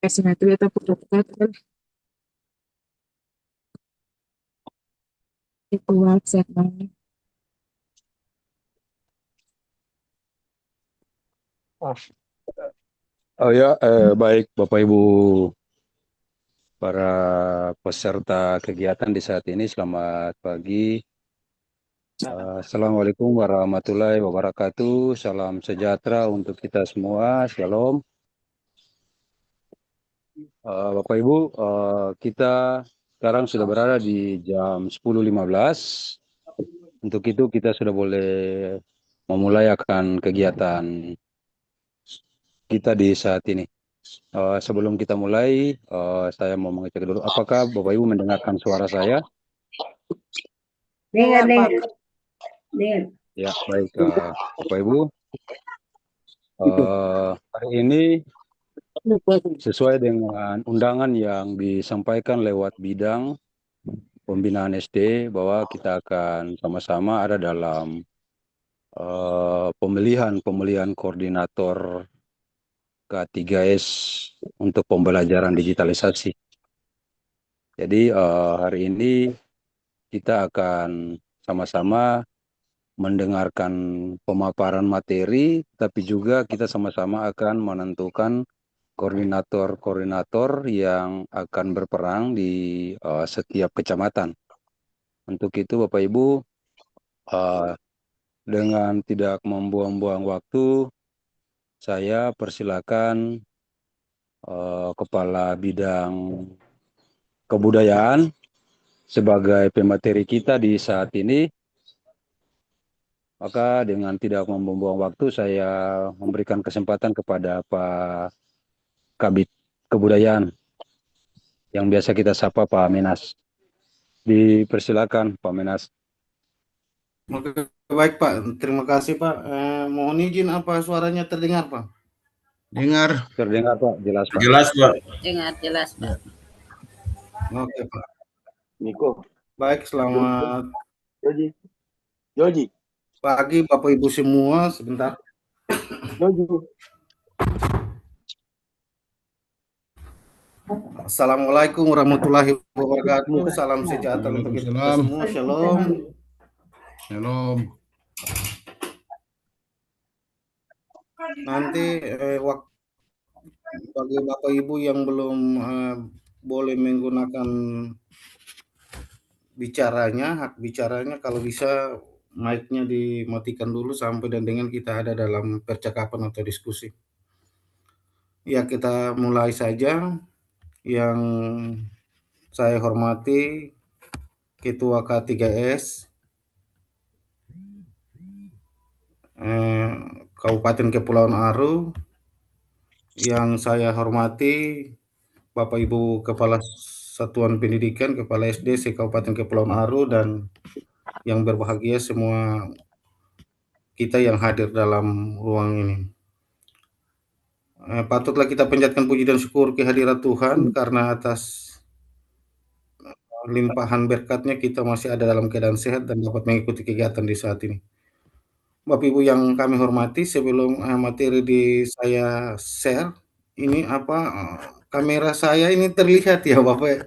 Assinatura pagkakataon ituwag sa mga Oh ya, baik Bapak Ibu para peserta kegiatan di saat ini, selamat pagi. Assalamualaikum warahmatullahi wabarakatuh. Salam sejahtera untuk kita semua. Shalom. Bapak Ibu, kita sekarang sudah berada di jam 10.15. Untuk itu kita sudah boleh memulai akan kegiatan kita di saat ini. Sebelum kita mulai, saya mau mengecek dulu apakah Bapak Ibu mendengarkan suara saya? Dengar, dengar. Ya, baik Bapak Ibu. Hari ini sesuai dengan undangan yang disampaikan lewat bidang pembinaan SD bahwa kita akan sama-sama ada dalam pemilihan koordinator K3S untuk pembelajaran digitalisasi. Jadi hari ini kita akan sama-sama mendengarkan pemaparan materi, tapi juga kita sama-sama akan menentukan koordinator-koordinator yang akan berperang di setiap kecamatan. Untuk itu Bapak Ibu, dengan tidak membuang-buang waktu, saya persilakan Kepala Bidang Kebudayaan sebagai pemateri kita di saat ini. Maka dengan tidak membuang waktu, saya memberikan kesempatan kepada Pak Kabid Kebudayaan yang biasa kita sapa Pak Menas. Dipersilakan Pak Menas. Oke, baik Pak, terima kasih Pak. Mohon izin, apa suaranya terdengar Pak? Dengar. Terdengar Pak, jelas Pak. Jelas Pak. Dengar jelas Pak. Oke Pak. Niko. Baik, selamat Joji. pagi Bapak Ibu semua. Sebentar. Joji. Assalamualaikum warahmatullahi wabarakatuh. Salam sejahtera untuk kita Waalaikumsalam. semua. Shalom. Shalom. Nanti bagi Bapak Ibu yang belum boleh menggunakan hak bicaranya, kalau bisa mic-nya dimatikan dulu sampai dan dengan kita ada dalam percakapan atau diskusi. Ya, kita mulai saja. Yang saya hormati Ketua K3S Kabupaten Kepulauan Aru, yang saya hormati Bapak Ibu Kepala Satuan Pendidikan, Kepala SD se-Kabupaten Kepulauan Aru, dan yang berbahagia semua kita yang hadir dalam ruang ini. Patutlah kita panjatkan puji dan syukur kehadirat Tuhan karena atas limpahan berkatnya kita masih ada dalam keadaan sehat dan dapat mengikuti kegiatan di saat ini. Bapak Ibu yang kami hormati, sebelum materi saya share, ini kamera saya ini terlihat ya Bapak?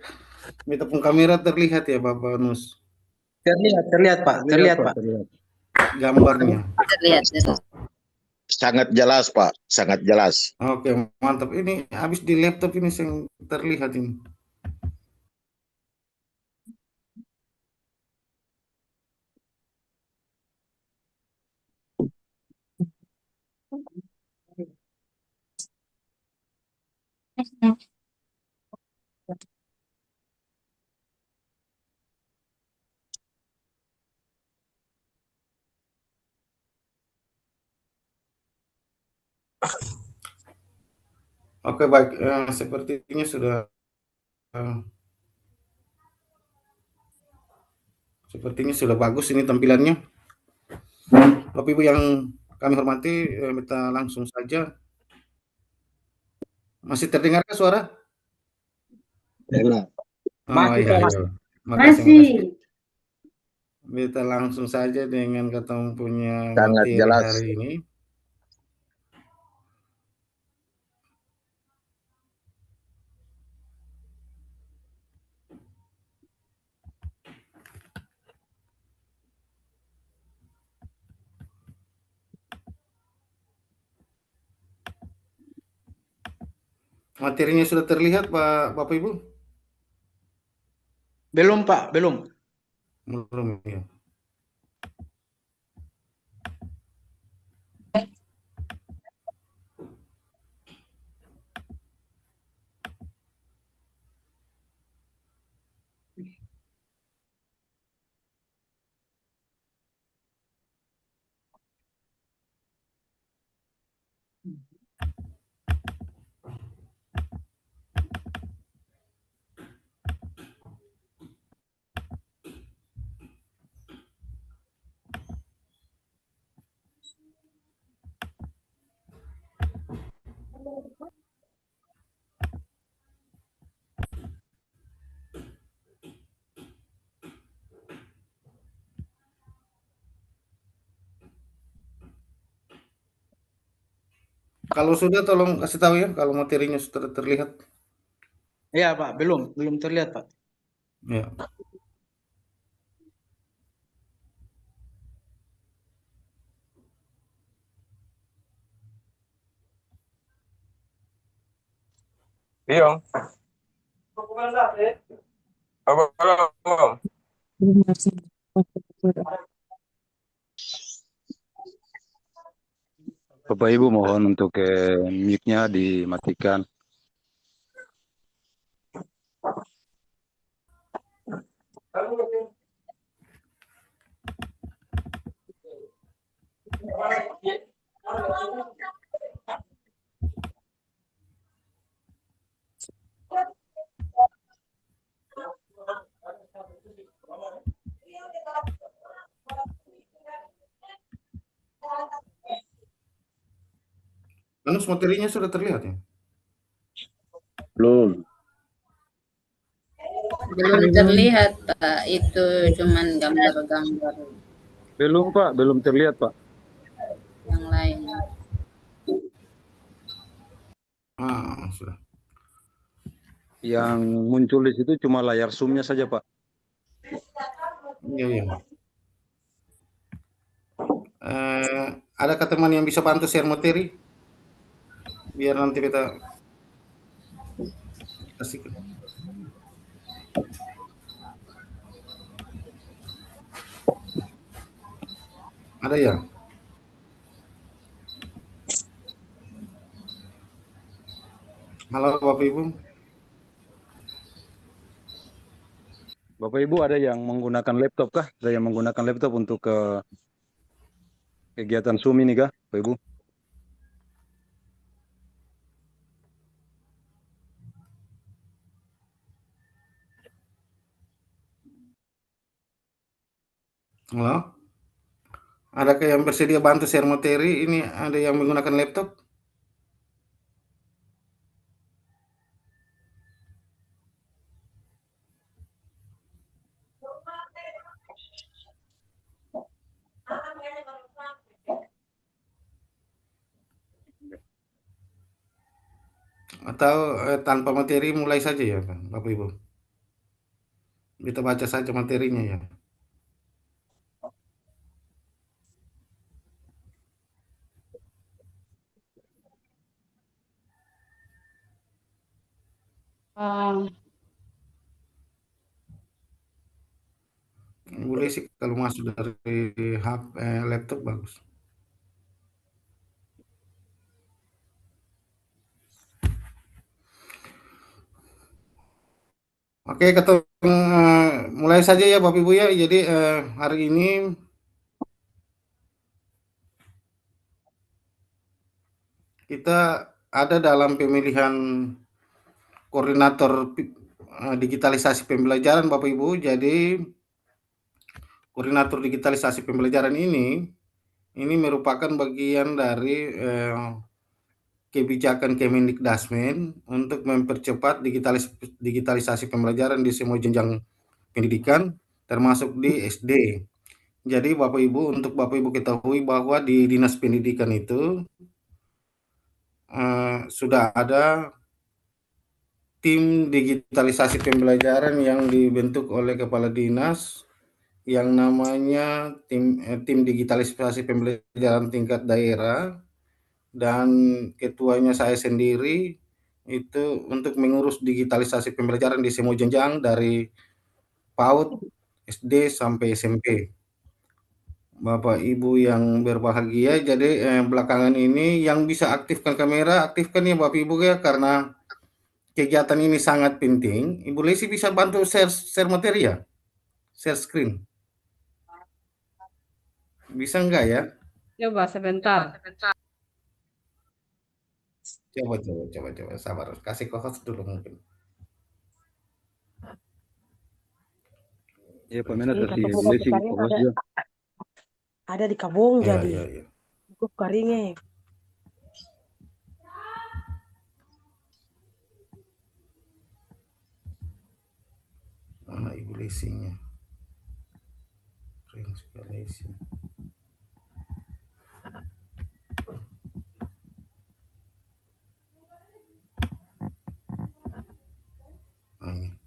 Minta pun kamera terlihat ya Bapak Nus? Terlihat Pak, terlihat Pak. Gambarnya. Terlihat. Sangat jelas Pak, sangat jelas. Oke, mantap. Ini habis di laptop ini yang terlihat ini. Oke, baik. Sepertinya sudah bagus ini tampilannya. Bapak Ibu yang kami hormati, kita langsung saja. Masih terdengarkah suara? Dengar. Iya. Makasih. Kita langsung saja dengan ketemu punya Sangat materi jelas. hari ini. Materinya sudah terlihat, Bapak Ibu? Belum, Pak, belum. Belum ya. Kalau sudah tolong kasih tahu ya kalau materinya sudah terlihat. Iya, Pak, belum terlihat, Pak. Ya. Iya. Apa? Belum harus Bapak Ibu mohon untuk mic-nya dimatikan. Manus materinya sudah terlihat ya? Belum. Belum terlihat, Pak. Itu cuman gambar-gambar Belum Pak, belum terlihat Pak. yang lain. Sudah. Yang muncul di situ cuma layar zoom-nya saja Pak. Iya, iya. Adakah teman yang bisa bantu share materi? Biar nanti kita kasih. Ada ya? Halo Bapak Ibu. Bapak Ibu ada yang menggunakan laptop kah? Ada yang menggunakan laptop untuk kegiatan Zoom ini kah, Bapak Ibu? Halo. Adakah yang bersedia bantu share materi? Ini ada yang menggunakan laptop? Atau tanpa materi mulai saja ya, Bapak Ibu? Kita baca saja materinya ya. Boleh sih kalau masuk dari laptop bagus. Oke, mulai saja ya Bapak Ibu ya. Jadi hari ini kita ada dalam pemilihan koordinator digitalisasi pembelajaran Bapak Ibu. Jadi koordinator digitalisasi pembelajaran ini merupakan bagian dari kebijakan Kemendikdasmen untuk mempercepat digitalisasi pembelajaran di semua jenjang pendidikan termasuk di SD. Jadi untuk Bapak Ibu ketahui bahwa di Dinas Pendidikan itu sudah ada tim digitalisasi pembelajaran yang dibentuk oleh kepala dinas yang namanya tim digitalisasi pembelajaran tingkat daerah, dan ketuanya saya sendiri itu untuk mengurus digitalisasi pembelajaran di semua jenjang dari PAUD, SD sampai SMP. Bapak Ibu yang berbahagia, jadi belakangan ini yang bisa aktifkan kamera, aktifkan ya Bapak Ibu ya, karena kegiatan ini sangat penting. Ibu Lesi bisa bantu share materi ya, share screen. Bisa enggak ya? Coba sebentar. Coba, sabar. Kasih ke host dulu mungkin. Ya, Pak Menas Ini kasih kata boleh sih karing fokus juga. ada di kabung Ya, jadi. ya. Cukup karingnya. Mana Ibu Lesinya? Keren sekali Lesi. Ini.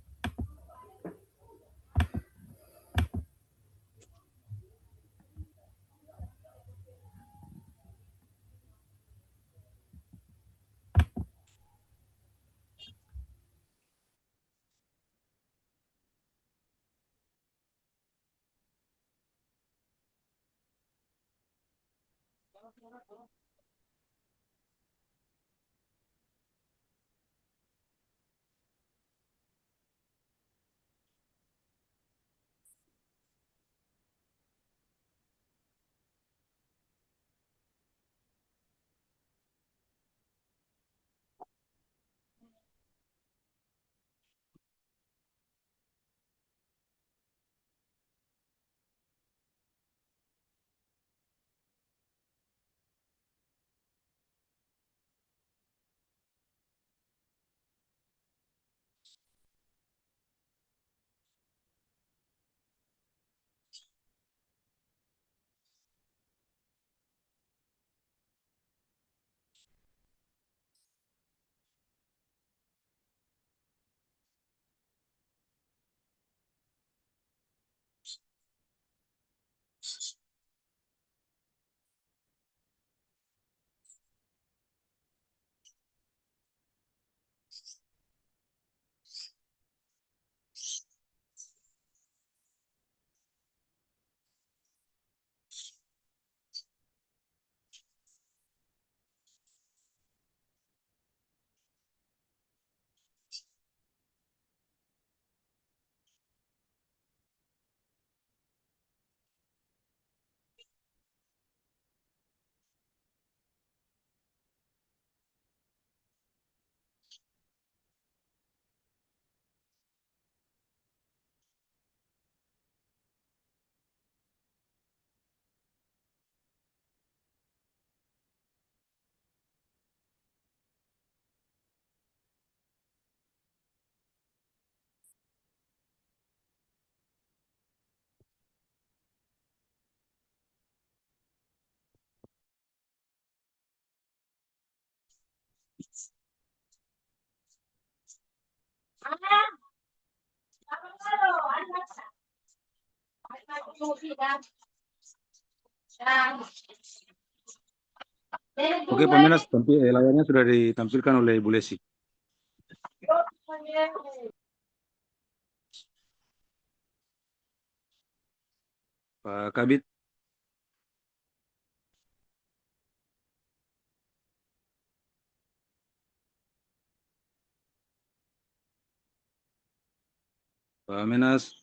Oke, Pak Menas, layarnya sudah ditampilkan oleh Ibu Lesi. Pak Kabit. Pak Menas.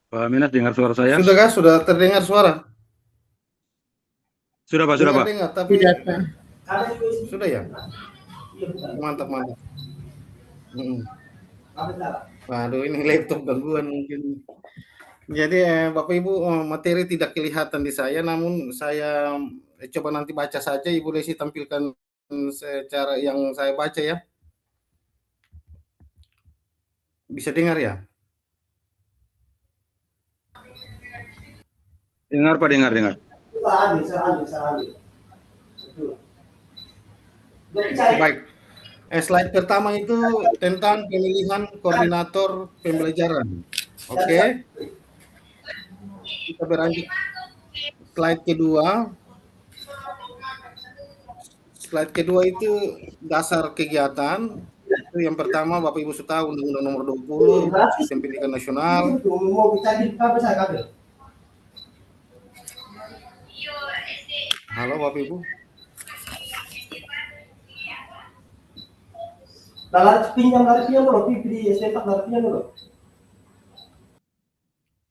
Pak Menas dengar suara saya? Sudah kah? Sudah terdengar suara? Sudah, Pak, sudah, Pak. Dengar, tapi Sudah, Pak. sudah ya? Mantap. Waduh, ini laptop gangguan mungkin. Jadi Bapak Ibu, materi tidak kelihatan di saya, namun saya coba nanti baca saja. Ibu Lesi tampilkan secara yang saya baca ya. Bisa dengar ya? Dengar Pak, dengar. Baik. Slide pertama itu tentang pemilihan koordinator pembelajaran. Oke. Kita beranjak slide kedua. Slide kedua itu dasar kegiatan. Itu yang pertama Bapak Ibu sudah tahu Undang-Undang Nomor 20 Sistem Pendidikan Nasional. Halo Bapak Ibu.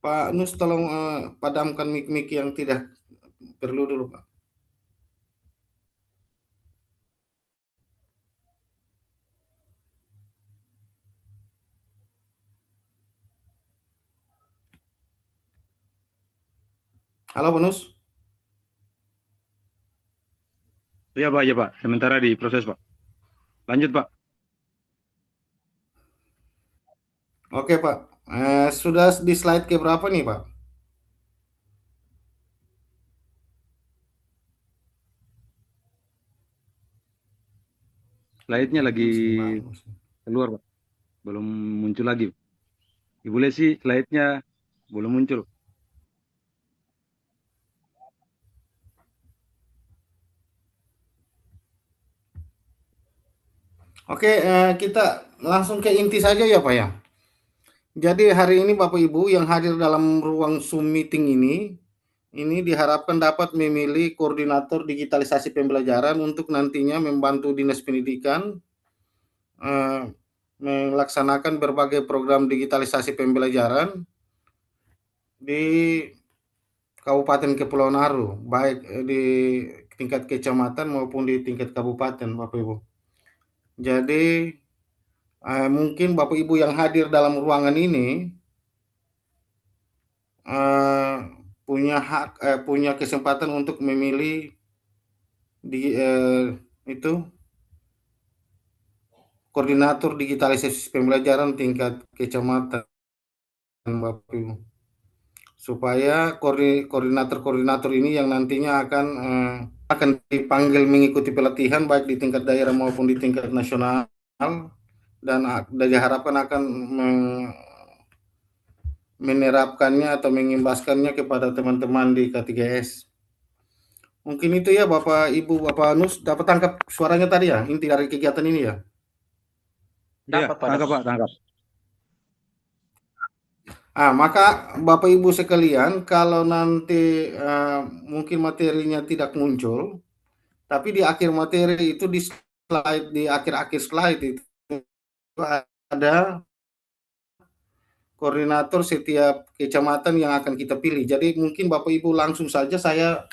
Pak Nus tolong padamkan mic-mic yang tidak perlu dulu Pak. Halo Pak Nus. Iya Pak. Sementara di proses Pak. Lanjut Pak. Oke Pak. Sudah di slide ke berapa nih Pak? Slide-nya lagi keluar Pak. Belum muncul lagi. Ibu Lesi, slide-nya belum muncul. Oke, kita langsung ke inti saja ya Pak ya. Jadi hari ini Bapak Ibu yang hadir dalam ruang Zoom meeting ini diharapkan dapat memilih koordinator digitalisasi pembelajaran untuk nantinya membantu Dinas Pendidikan melaksanakan berbagai program digitalisasi pembelajaran di Kabupaten Kepulauan Aru, baik di tingkat kecamatan maupun di tingkat kabupaten, Bapak Ibu. Jadi mungkin Bapak Ibu yang hadir dalam ruangan ini punya hak, punya kesempatan untuk memilih itu koordinator digitalisasi pembelajaran tingkat kecamatan, Bapak Ibu. Supaya koordinator ini yang nantinya akan dipanggil mengikuti pelatihan baik di tingkat daerah maupun di tingkat nasional, dan diharapkan akan menerapkannya atau mengimbaskannya kepada teman-teman di K3S. Mungkin itu ya Bapak Ibu, Bapak Nus dapat tangkap suaranya tadi ya, inti dari kegiatan ini ya. Iya, tangkap Pak, tangkap. Maka Bapak Ibu sekalian, kalau nanti mungkin materinya tidak muncul, tapi di akhir materi itu di akhir slide itu ada koordinator setiap kecamatan yang akan kita pilih. Jadi mungkin Bapak Ibu langsung saja saya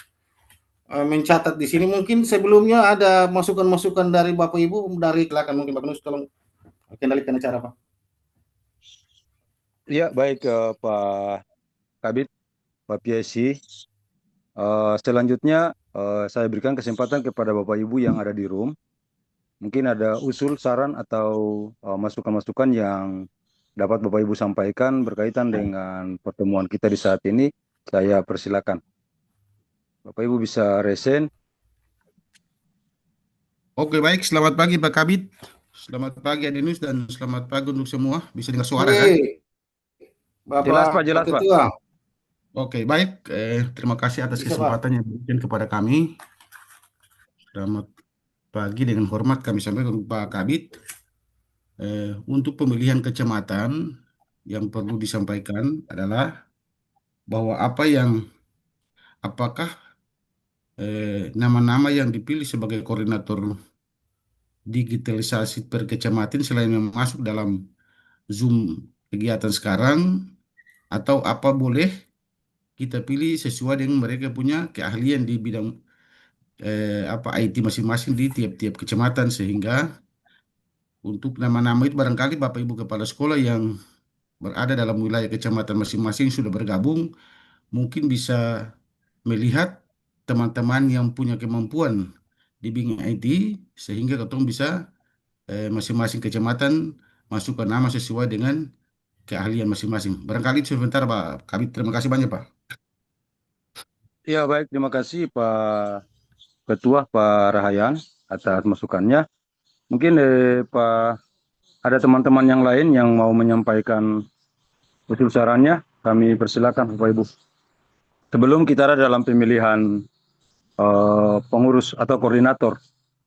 mencatat di sini. Mungkin sebelumnya ada masukan-masukan dari Bapak Ibu, silakan mungkin Bapak Nus tolong kendalikan acara Pak. Iya, baik Pak Kabit, Pak PSC. Selanjutnya saya berikan kesempatan kepada Bapak Ibu yang ada di room. Mungkin ada usul, saran, atau masukan-masukan yang dapat Bapak Ibu sampaikan berkaitan dengan pertemuan kita di saat ini. Saya persilakan. Bapak Ibu bisa resen. Oke, baik. Selamat pagi Pak Kabit. Selamat pagi Adinus dan selamat pagi untuk semua. Bisa dengar suara kan? Bapak jelas Pak, jelas Pak. Oke, baik. Terima kasih atas kesempatan yang diberikan kepada kami. Selamat pagi, dengan hormat kami sampaikan Pak Kabit. Untuk pemilihan kecamatan yang perlu disampaikan adalah bahwa apakah nama-nama yang dipilih sebagai koordinator digitalisasi per kecamatan selain yang masuk dalam Zoom kegiatan sekarang, atau apa boleh kita pilih sesuai dengan mereka punya keahlian di bidang IT masing-masing di tiap-tiap kecamatan, sehingga untuk nama-nama itu barangkali Bapak Ibu Kepala Sekolah yang berada dalam wilayah kecamatan masing-masing sudah bergabung, mungkin bisa melihat teman-teman yang punya kemampuan di bidang IT sehingga ketemu bisa masing-masing kecamatan masukkan nama sesuai dengan keahlian masing-masing. Barangkali itu sebentar Pak Kabit. Terima kasih banyak Pak. Ya baik, terima kasih Pak Ketua Pak Rahayan atas masukannya. Mungkin Pak ada teman-teman yang lain yang mau menyampaikan usul sarannya, kami persilakan Bapak Ibu. Sebelum kita ada dalam pemilihan pengurus atau koordinator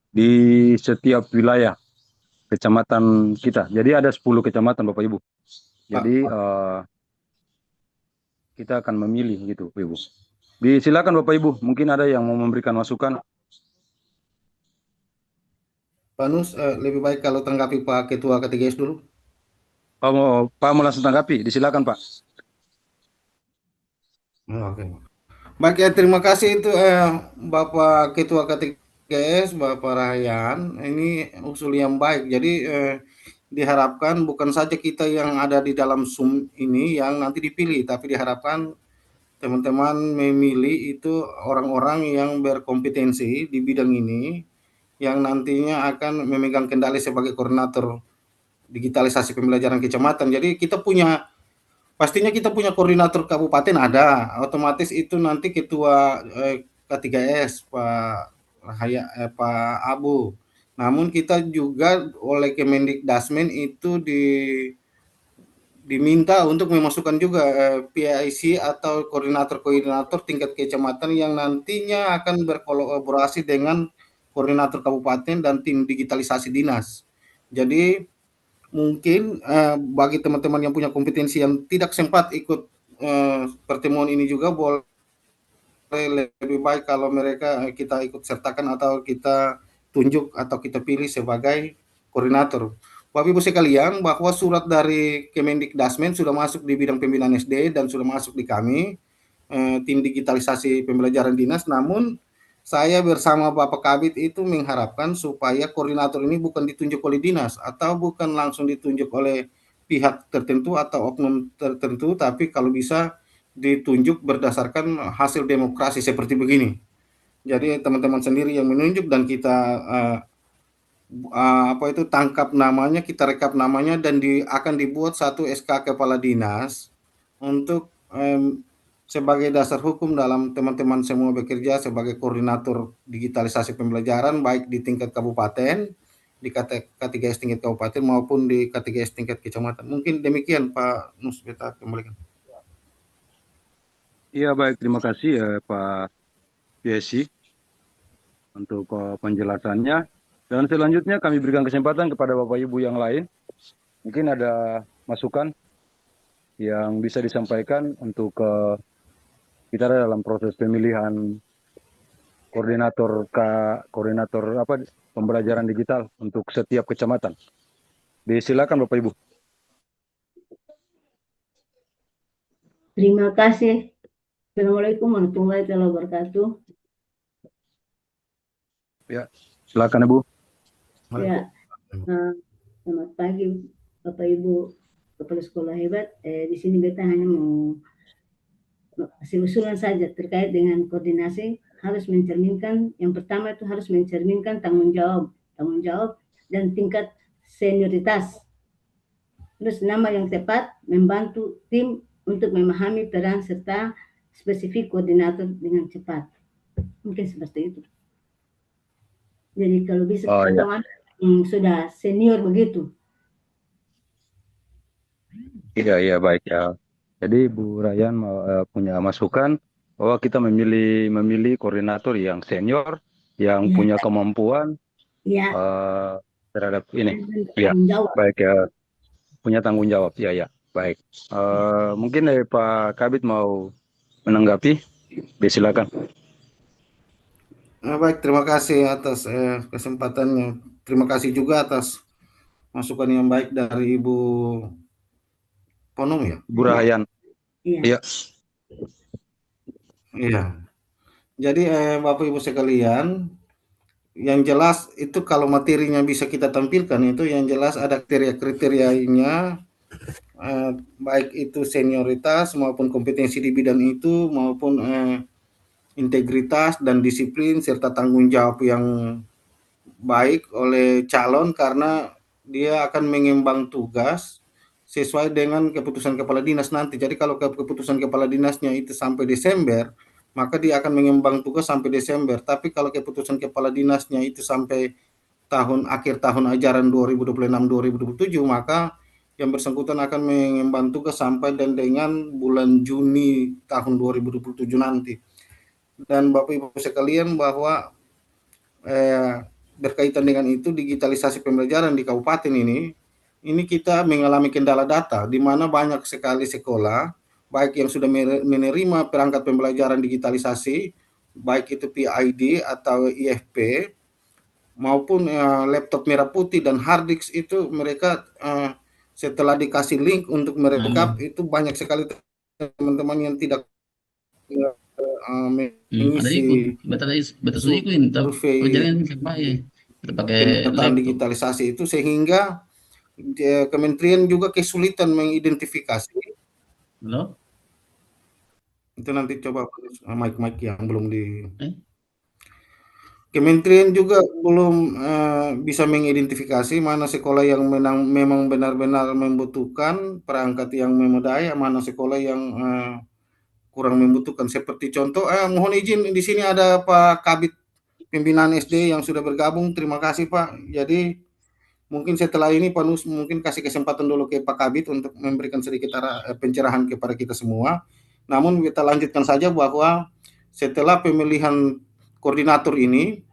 di setiap wilayah kecamatan kita. Jadi ada 10 kecamatan Bapak Ibu. Jadi kita akan memilih gitu Bapak Ibu. Silakan Bapak Ibu, mungkin ada yang mau memberikan masukan. Pak Nus, lebih baik kalau tanggapi Pak Ketua K3S dulu. Pak mau langsung tanggapi, disilakan Pak. Oke. Baik ya, terima kasih itu Bapak Ketua K3S, Bapak Rahayan. Ini usul yang baik. Jadi diharapkan bukan saja kita yang ada di dalam Zoom ini yang nanti dipilih, tapi diharapkan teman-teman memilih itu orang-orang yang berkompetensi di bidang ini, yang nantinya akan memegang kendali sebagai koordinator digitalisasi pembelajaran kecamatan. Jadi pastinya kita punya koordinator kabupaten ada, otomatis itu nanti ketua K3S Pak Abu. Namun kita juga oleh Kemendikdasmen itu diminta untuk memasukkan juga PIC atau koordinator-koordinator tingkat kecamatan yang nantinya akan berkolaborasi dengan koordinator kabupaten dan tim digitalisasi dinas. Jadi mungkin bagi teman-teman yang punya kompetensi yang tidak sempat ikut pertemuan ini juga boleh lebih baik kalau mereka kita ikut sertakan atau kita tunjuk atau kita pilih sebagai koordinator. Bapak Ibu sekalian, bahwa surat dari Kemendikdasmen sudah masuk di bidang pembinaan SD dan sudah masuk di kami tim digitalisasi pembelajaran dinas. Namun saya bersama Bapak Kabit itu mengharapkan supaya koordinator ini bukan ditunjuk oleh dinas atau bukan langsung ditunjuk oleh pihak tertentu atau oknum tertentu, tapi kalau bisa ditunjuk berdasarkan hasil demokrasi seperti begini. Jadi teman-teman sendiri yang menunjuk dan kita tangkap namanya, kita rekap namanya dan akan dibuat satu SK kepala dinas untuk sebagai dasar hukum dalam teman-teman semua bekerja sebagai koordinator digitalisasi pembelajaran baik di tingkat kabupaten, di K3S tingkat kabupaten maupun di K3S tingkat kecamatan. Mungkin demikian Pak Nus, kita kembalikan. Iya baik, terima kasih Pak Yesi untuk penjelasannya. Dan selanjutnya kami berikan kesempatan kepada Bapak Ibu yang lain. Mungkin ada masukan yang bisa disampaikan untuk kita dalam proses pemilihan koordinator pembelajaran digital untuk setiap kecamatan. Silakan Bapak Ibu. Terima kasih. Assalamualaikum warahmatullahi wabarakatuh. Ya, silakan Ibu. Ya, selamat pagi Bapak Ibu Kepala Sekolah hebat. Di sini beta hanya mau kasih usulan saja terkait dengan koordinasi. Harus mencerminkan, yang pertama itu harus mencerminkan tanggung jawab dan tingkat senioritas. Terus nama yang tepat membantu tim untuk memahami peran serta spesifik koordinator dengan cepat. Mungkin seperti itu. Jadi kalau bisa sudah senior begitu. Iya baik ya. Jadi Bu Rayan punya masukan bahwa kita memilih koordinator yang senior, yang punya kemampuan terhadap ini. Ya, baik ya, punya tanggung jawab. Ya, baik. Mungkin Pak Kabit mau menanggapi, silakan. Baik, terima kasih atas kesempatannya. Terima kasih juga atas masukan yang baik dari Ibu Ponong ya? Bu Rahayan. Iya. Iya. Jadi Bapak Ibu sekalian, yang jelas itu kalau materinya bisa kita tampilkan itu yang jelas ada kriteria-kriterianya, baik itu senioritas maupun kompetensi di bidang itu maupun integritas dan disiplin serta tanggung jawab yang baik oleh calon karena dia akan mengembang tugas sesuai dengan keputusan kepala dinas nanti. Jadi kalau keputusan kepala dinasnya itu sampai Desember, maka dia akan mengembang tugas sampai Desember. Tapi kalau keputusan kepala dinasnya itu sampai akhir tahun ajaran 2026-2027, maka yang bersangkutan akan mengembang tugas sampai dan dengan bulan Juni tahun 2027 nanti. Dan Bapak Ibu sekalian, bahwa berkaitan dengan itu digitalisasi pembelajaran di kabupaten ini kita mengalami kendala data di mana banyak sekali sekolah baik yang sudah menerima perangkat pembelajaran digitalisasi, baik itu PID atau IFP maupun laptop merah putih dan hard disk, itu mereka setelah dikasih link untuk merekap itu banyak sekali teman-teman yang tidak mengisi survei pendataan digitalisasi itu, sehingga kementerian juga kesulitan mengidentifikasi. Itu nanti coba mic yang belum di Kementerian juga belum bisa mengidentifikasi mana sekolah yang memang benar-benar membutuhkan perangkat yang memadai, mana sekolah yang kurang membutuhkan. Seperti contoh, mohon izin di sini ada Pak Kabid Pembinaan SD yang sudah bergabung. Terima kasih Pak. Jadi mungkin setelah ini Pak Nus mungkin kasih kesempatan dulu ke Pak Kabid untuk memberikan sedikit pencerahan kepada kita semua. Namun kita lanjutkan saja bahwa setelah pemilihan koordinator ini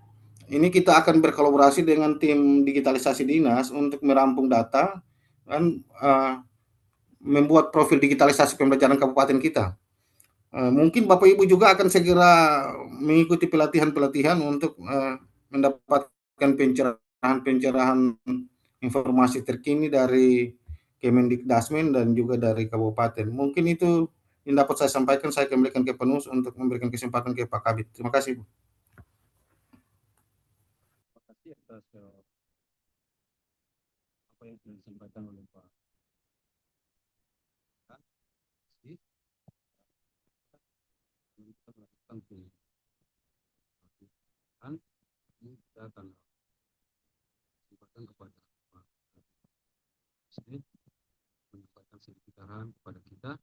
kita akan berkolaborasi dengan tim digitalisasi dinas untuk merampung data dan membuat profil digitalisasi pembelajaran kabupaten kita. Mungkin Bapak Ibu juga akan segera mengikuti pelatihan-pelatihan untuk mendapatkan pencerahan informasi terkini dari Kemendikdasmen dan juga dari kabupaten. Mungkin itu yang dapat saya sampaikan. Saya kembalikan ke Penus untuk memberikan kesempatan ke Pak Kabid. Terima kasih, Bu. Terima kasih atas apa yang sudah disampaikan oleh Pak. Kita melakukan kita akan kepada Pak menyampaikan sedikit arahan kepada kita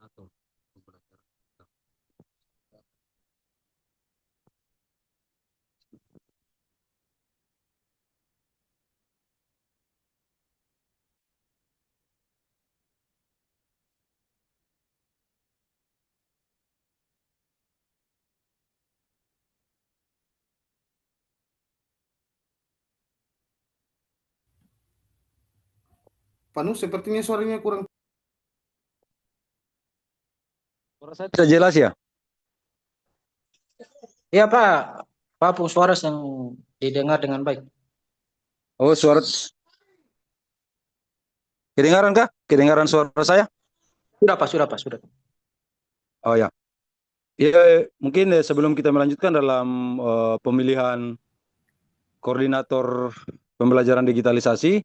atau pembelajaran kita. Panus sepertinya suaranya kurang. Suara saya tidak jelas ya? Iya Pak, Pak suara yang didengar dengan baik. Oh, suara kedengaran kah? Kedengaran suara saya? Sudah Pak, sudah. Oh ya. Ya, mungkin sebelum kita melanjutkan dalam pemilihan koordinator pembelajaran digitalisasi,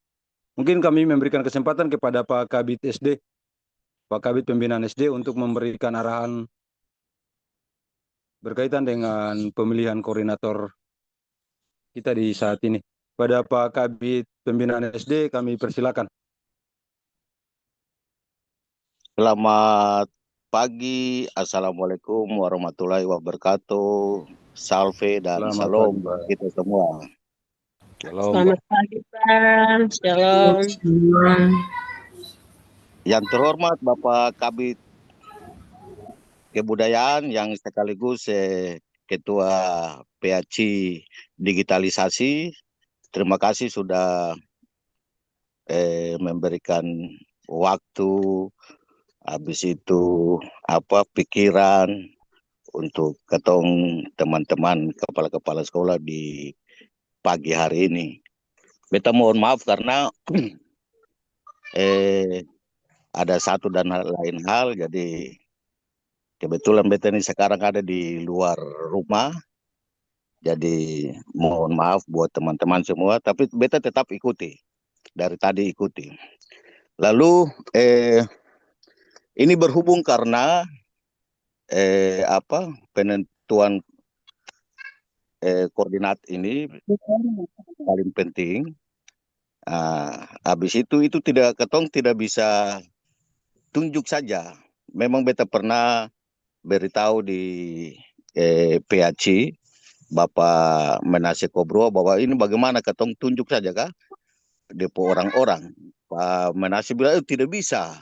mungkin kami memberikan kesempatan kepada Pak Kabid SD, Pak Kabid Pembinaan SD untuk memberikan arahan berkaitan dengan pemilihan koordinator kita di saat ini. Pada Pak Kabid Pembinaan SD kami persilakan. Selamat pagi, Assalamualaikum warahmatullahi wabarakatuh. Salve dan Selamat salam pagi, Pak. kita semua. Shalom, Selamat pagi, Pak. Shalom. Yang terhormat Bapak Kabid Kebudayaan yang sekaligus Ketua PAC Digitalisasi, terima kasih sudah memberikan waktu, habis itu pikiran untuk ketong teman-teman kepala-kepala sekolah di pagi hari ini. Beta mohon maaf karena ada satu dan lain hal, jadi kebetulan beta ini sekarang ada di luar rumah, jadi mohon maaf buat teman-teman semua, tapi beta tetap ikuti, dari tadi ikuti. Lalu Ini berhubung karena penentuan koordinat ini paling penting. Habis itu tidak ketong tidak bisa tunjuk saja. Memang beta pernah beritahu di PHC Bapak Menase Kobro bahwa ini bagaimana ketong tunjuk saja kah depo orang-orang. Pak Menase bilang tidak bisa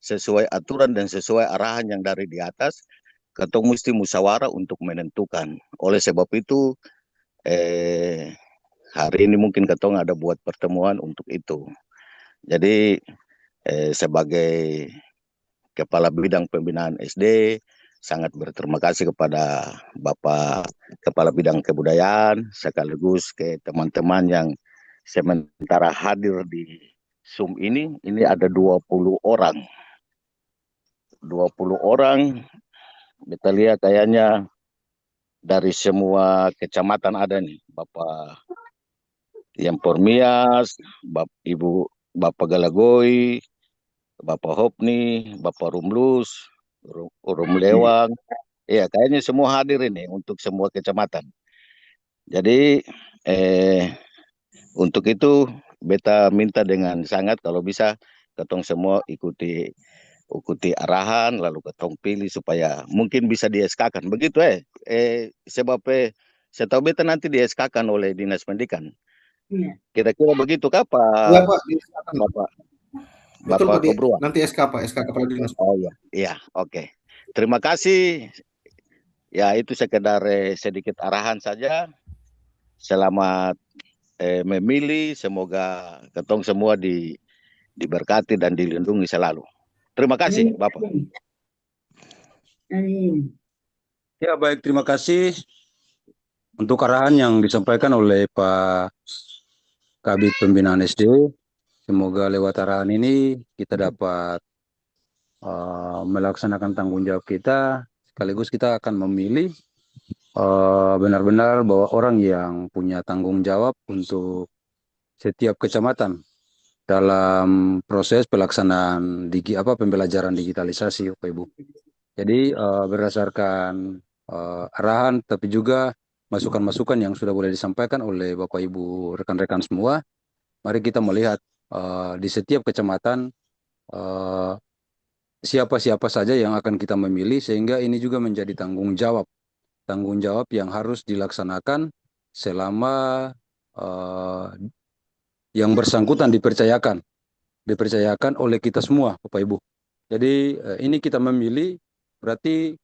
sesuai aturan dan sesuai arahan yang dari di atas. Ketong mesti musyawarah untuk menentukan. Oleh sebab itu hari ini mungkin ketong ada buat pertemuan untuk itu. Jadi sebagai Kepala Bidang Pembinaan SD, sangat berterima kasih kepada Bapak Kepala Bidang Kebudayaan, sekaligus ke teman-teman yang sementara hadir di Zoom ini ada 20 orang. 20 orang, kita lihat kayaknya dari semua kecamatan ada nih, Bapak Yempormias, Bapak Galagoi, Bapak Hopni, Bapak Rumlus, Rumlewang. Ya, kayaknya semua hadir ini untuk semua kecamatan. Jadi untuk itu beta minta dengan sangat kalau bisa ketong semua ikuti arahan lalu ketong pilih supaya mungkin bisa di SK-kan. Begitu sebab setahu beta nanti di SK-kan oleh Dinas Pendidikan. Iya. Kira-kira begitu kah Iya Pak, Bapak betul Pak, Kobro? nanti SK Pak, SK Kepala Dinas. Oh iya, oke. Terima kasih. Ya itu sekedar sedikit arahan saja. Selamat memilih, semoga ketong semua diberkati dan dilindungi selalu. Terima kasih Bapak. Ya baik, terima kasih untuk arahan yang disampaikan oleh Pak Kabid Pembinaan SD. Semoga lewat arahan ini kita dapat melaksanakan tanggung jawab kita, sekaligus kita akan memilih benar-benar bahwa orang yang punya tanggung jawab untuk setiap kecamatan dalam proses pelaksanaan pembelajaran digitalisasi, Bapak Ibu. Jadi berdasarkan arahan, tapi juga masukan-masukan yang sudah boleh disampaikan oleh Bapak Ibu rekan-rekan semua, mari kita melihat di setiap kecamatan siapa-siapa saja yang akan kita memilih, sehingga ini juga menjadi tanggung jawab yang harus dilaksanakan selama yang bersangkutan dipercayakan oleh kita semua, Bapak Ibu. Jadi ini kita memilih, berarti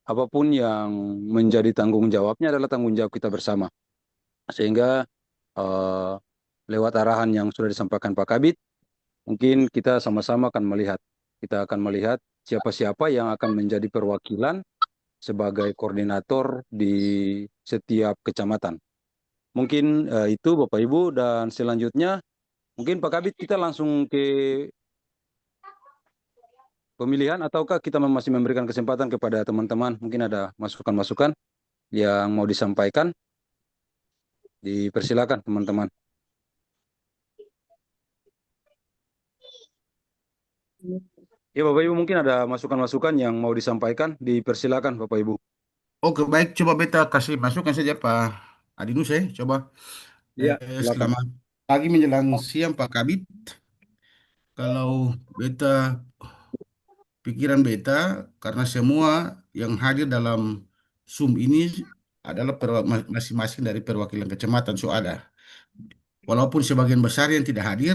apapun yang menjadi tanggung jawabnya adalah tanggung jawab kita bersama. Sehingga lewat arahan yang sudah disampaikan Pak Kabid, mungkin kita sama-sama akan melihat. Kita akan melihat siapa-siapa yang akan menjadi perwakilan sebagai koordinator di setiap kecamatan. Mungkin itu Bapak Ibu, dan selanjutnya mungkin Pak Kabid kita langsung ke pemilihan, ataukah kita masih memberikan kesempatan kepada teman-teman, mungkin ada masukan-masukan yang mau disampaikan, dipersilakan teman-teman. Ya Bapak Ibu, mungkin ada masukan-masukan yang mau disampaikan, dipersilakan Bapak Ibu. Oke baik, coba beta kasih masukan saja Pak Adinus coba. Iya, silakan. Selamat pagi menjelang siang Pak Kabit. Kalau beta pikiran beta, karena semua yang hadir dalam Zoom ini adalah masing-masing dari perwakilan kecamatan ada. Walaupun sebagian besar yang tidak hadir,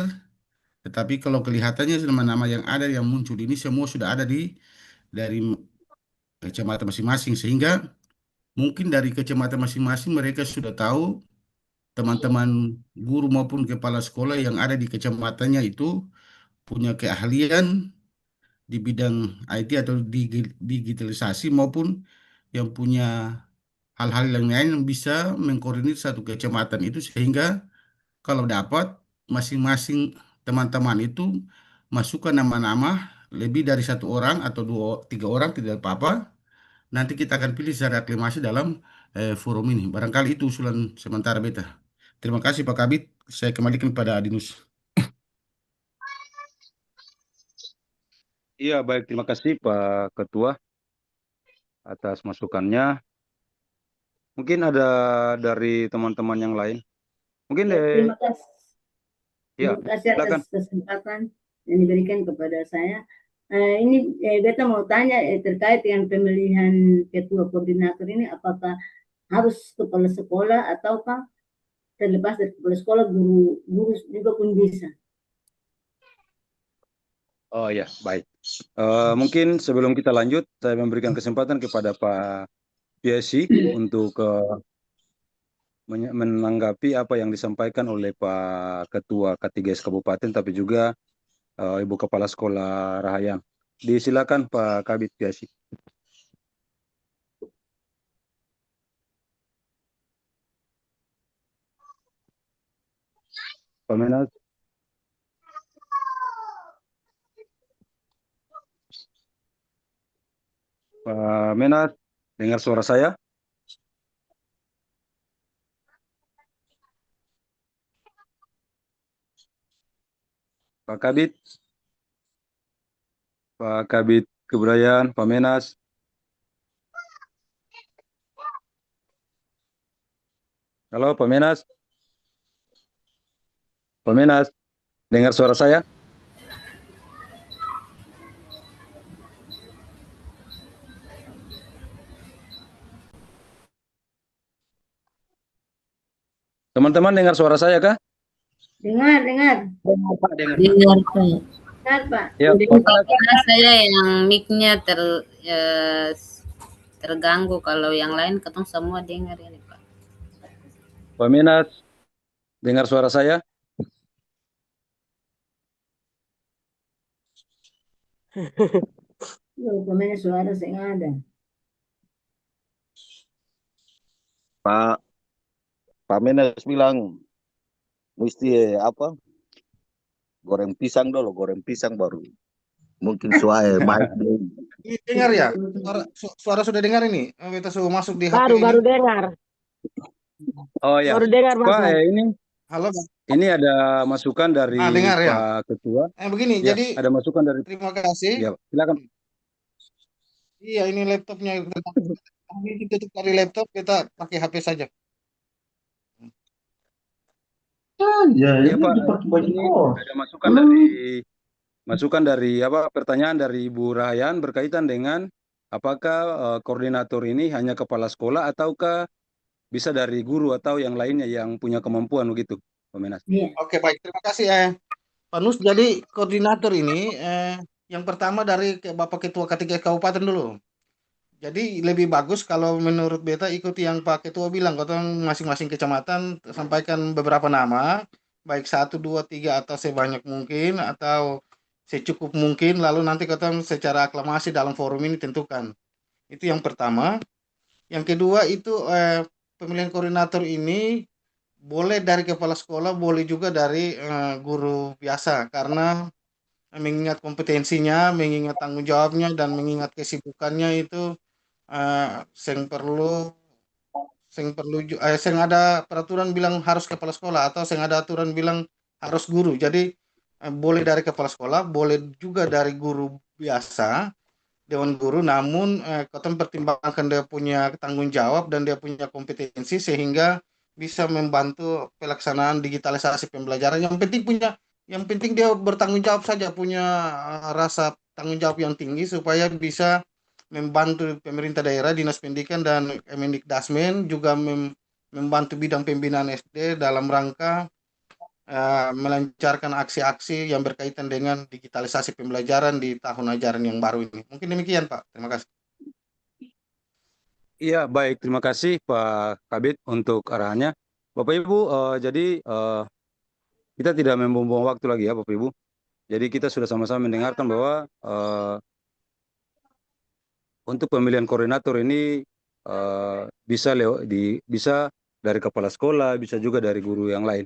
tetapi kalau kelihatannya nama-nama yang ada yang muncul ini semua sudah ada dari kecamatan masing-masing, sehingga mungkin dari kecamatan masing-masing mereka sudah tahu teman-teman guru maupun kepala sekolah yang ada di kecamatannya itu punya keahlian di bidang IT atau digitalisasi, maupun yang punya hal-hal yang lain yang bisa mengkoordinir satu kecamatan itu, sehingga kalau dapat masing-masing teman-teman itu masukkan nama-nama lebih dari satu orang atau dua tiga orang tidak apa-apa. Nanti kita akan pilih secara aklimasi dalam forum ini. Barangkali itu usulan sementara beta. Terima kasih Pak Kabit. Saya kembalikan pada Adinus. Iya, baik. Terima kasih Pak Ketua atas masukannya. Mungkin ada dari teman-teman yang lain. Mungkin Ya, terima kasih. ya, Terima kasih atas silakan. kesempatan yang diberikan kepada saya. Ini beta mau tanya terkait dengan pemilihan ketua koordinator ini, apakah harus kepala sekolah ataukah terlepas dari kepala sekolah, guru juga pun bisa? Oh ya, baik. Mungkin sebelum kita lanjut, saya memberikan kesempatan kepada Pak Piesi untuk menanggapi apa yang disampaikan oleh Pak Ketua K3S Kabupaten, tapi juga Ibu Kepala Sekolah Rahayan. Disilakan Pak Kabit Piesi. Pak Menas. Pak Menas, dengar suara saya? Pak Kabit, Pak Kabit Kebudayaan, Pak Menas. Halo Pak Menas. Pak Menas, dengar suara saya? Teman-teman dengar suara saya kah? Dengar. Dengar, Pak. Dengar, Pak. Ya, Karena saya yang mic-nya terganggu, kalau yang lain ketemu semua dengar ini, Pak. Pak Menas, dengar suara saya? Pemain suara saya nggak ada. Pak Menes bilang mesti apa? Goreng pisang dulu, goreng pisang baru. Mungkin suai mic dulu. Dengar ya? Suara sudah dengar ini? Kita sudah masuk di HP Baru ini. dengar. Oh ya, Baru dengar, Mas. Pak, Halo, ini ada masukan dari dengar ya? Pak Ketua. Begini, Ya, jadi ada masukan dari. terima kasih. Ya, silakan. Iya, ini laptopnya. Ini tutup dari laptop, kita pakai HP saja. Iya Pak, ini ada masukan dari pertanyaan dari Ibu Rahayan berkaitan dengan apakah koordinator ini hanya kepala sekolah ataukah bisa dari guru atau yang lainnya yang punya kemampuan begitu, Pak Menas. Iya. Oke, baik. Terima kasih Pak Nus. Jadi koordinator ini yang pertama dari Bapak Ketua K3 Kabupaten dulu. Jadi lebih bagus kalau menurut beta ikuti yang Pak Ketua bilang, kotong masing-masing kecamatan sampaikan beberapa nama, baik 1, 2, 3 atau sebanyak mungkin atau secukup mungkin, lalu nanti kotong secara aklamasi dalam forum ini tentukan. Itu yang pertama. Yang kedua itu pemilihan koordinator ini boleh dari kepala sekolah, boleh juga dari guru biasa, karena mengingat kompetensinya, mengingat tanggung jawabnya, dan mengingat kesibukannya itu sing ada peraturan bilang harus kepala sekolah atau sing ada aturan bilang harus guru. Jadi boleh dari kepala sekolah, boleh juga dari guru biasa, dewan guru, namun kota mempertimbangkan dia punya tanggung jawab dan dia punya kompetensi sehingga bisa membantu pelaksanaan digitalisasi pembelajaran. Yang penting dia bertanggung jawab saja, punya rasa tanggung jawab yang tinggi supaya bisa membantu pemerintah daerah, dinas pendidikan dan Kemendikdasmen juga membantu bidang pembinaan SD dalam rangka melancarkan aksi-aksi yang berkaitan dengan digitalisasi pembelajaran di tahun ajaran yang baru ini. Mungkin demikian, Pak. Terima kasih. Iya, baik. Terima kasih Pak Kabit untuk arahannya. Bapak Ibu, jadi kita tidak membuang waktu lagi ya Bapak Ibu. Jadi kita sudah sama-sama mendengarkan bahwa untuk pemilihan koordinator ini bisa dari kepala sekolah, bisa juga dari guru yang lain.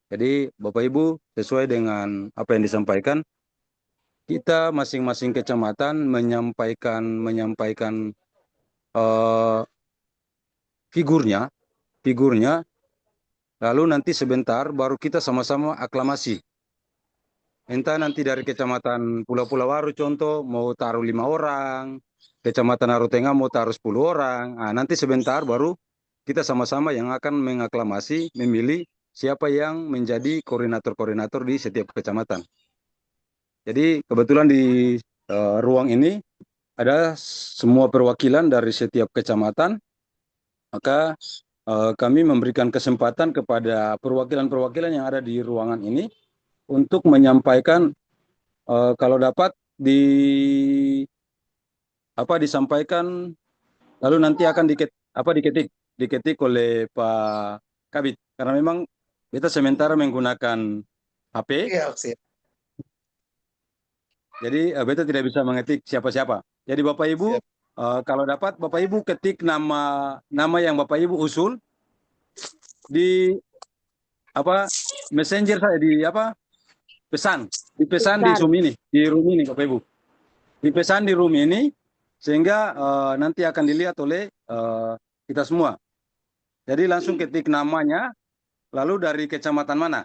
Jadi Bapak Ibu, sesuai dengan apa yang disampaikan, kita masing-masing kecamatan menyampaikan figurnya, lalu nanti sebentar baru kita sama-sama aklamasi. entah nanti dari Kecamatan Pulau Waru contoh mau taruh 5 orang, Kecamatan Arutengah mau taruh 10 orang. Nanti sebentar baru kita sama-sama yang akan mengaklamasi, memilih siapa yang menjadi koordinator-koordinator di setiap kecamatan. Jadi kebetulan di ruang ini ada semua perwakilan dari setiap kecamatan, maka kami memberikan kesempatan kepada perwakilan-perwakilan yang ada di ruangan ini untuk menyampaikan kalau dapat disampaikan, lalu nanti akan diketik oleh Pak Kabit, karena memang kita sementara menggunakan HP. Iya, siap. Jadi beta tidak bisa mengetik siapa-siapa. Jadi Bapak Ibu, kalau dapat Bapak Ibu ketik nama yang Bapak Ibu usul di messenger saya, dipesan di Zoom ini, di room ini Bapak Ibu. Dipesan di room ini sehingga nanti akan dilihat oleh kita semua. Jadi langsung ketik namanya, lalu dari kecamatan mana.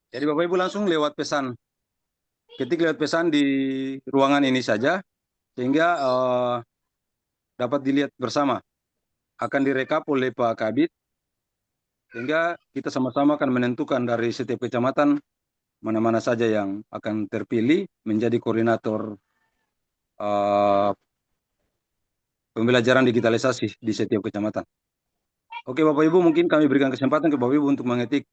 Jadi Bapak Ibu langsung ketik lewat pesan di ruangan ini saja, sehingga dapat dilihat bersama. Akan direkap oleh Pak Kabit, sehingga kita sama-sama akan menentukan dari setiap kecamatan mana-mana saja yang akan terpilih menjadi koordinator pembelajaran digitalisasi di setiap kecamatan. Oke Bapak Ibu, mungkin kami berikan kesempatan ke Bapak Ibu untuk mengetik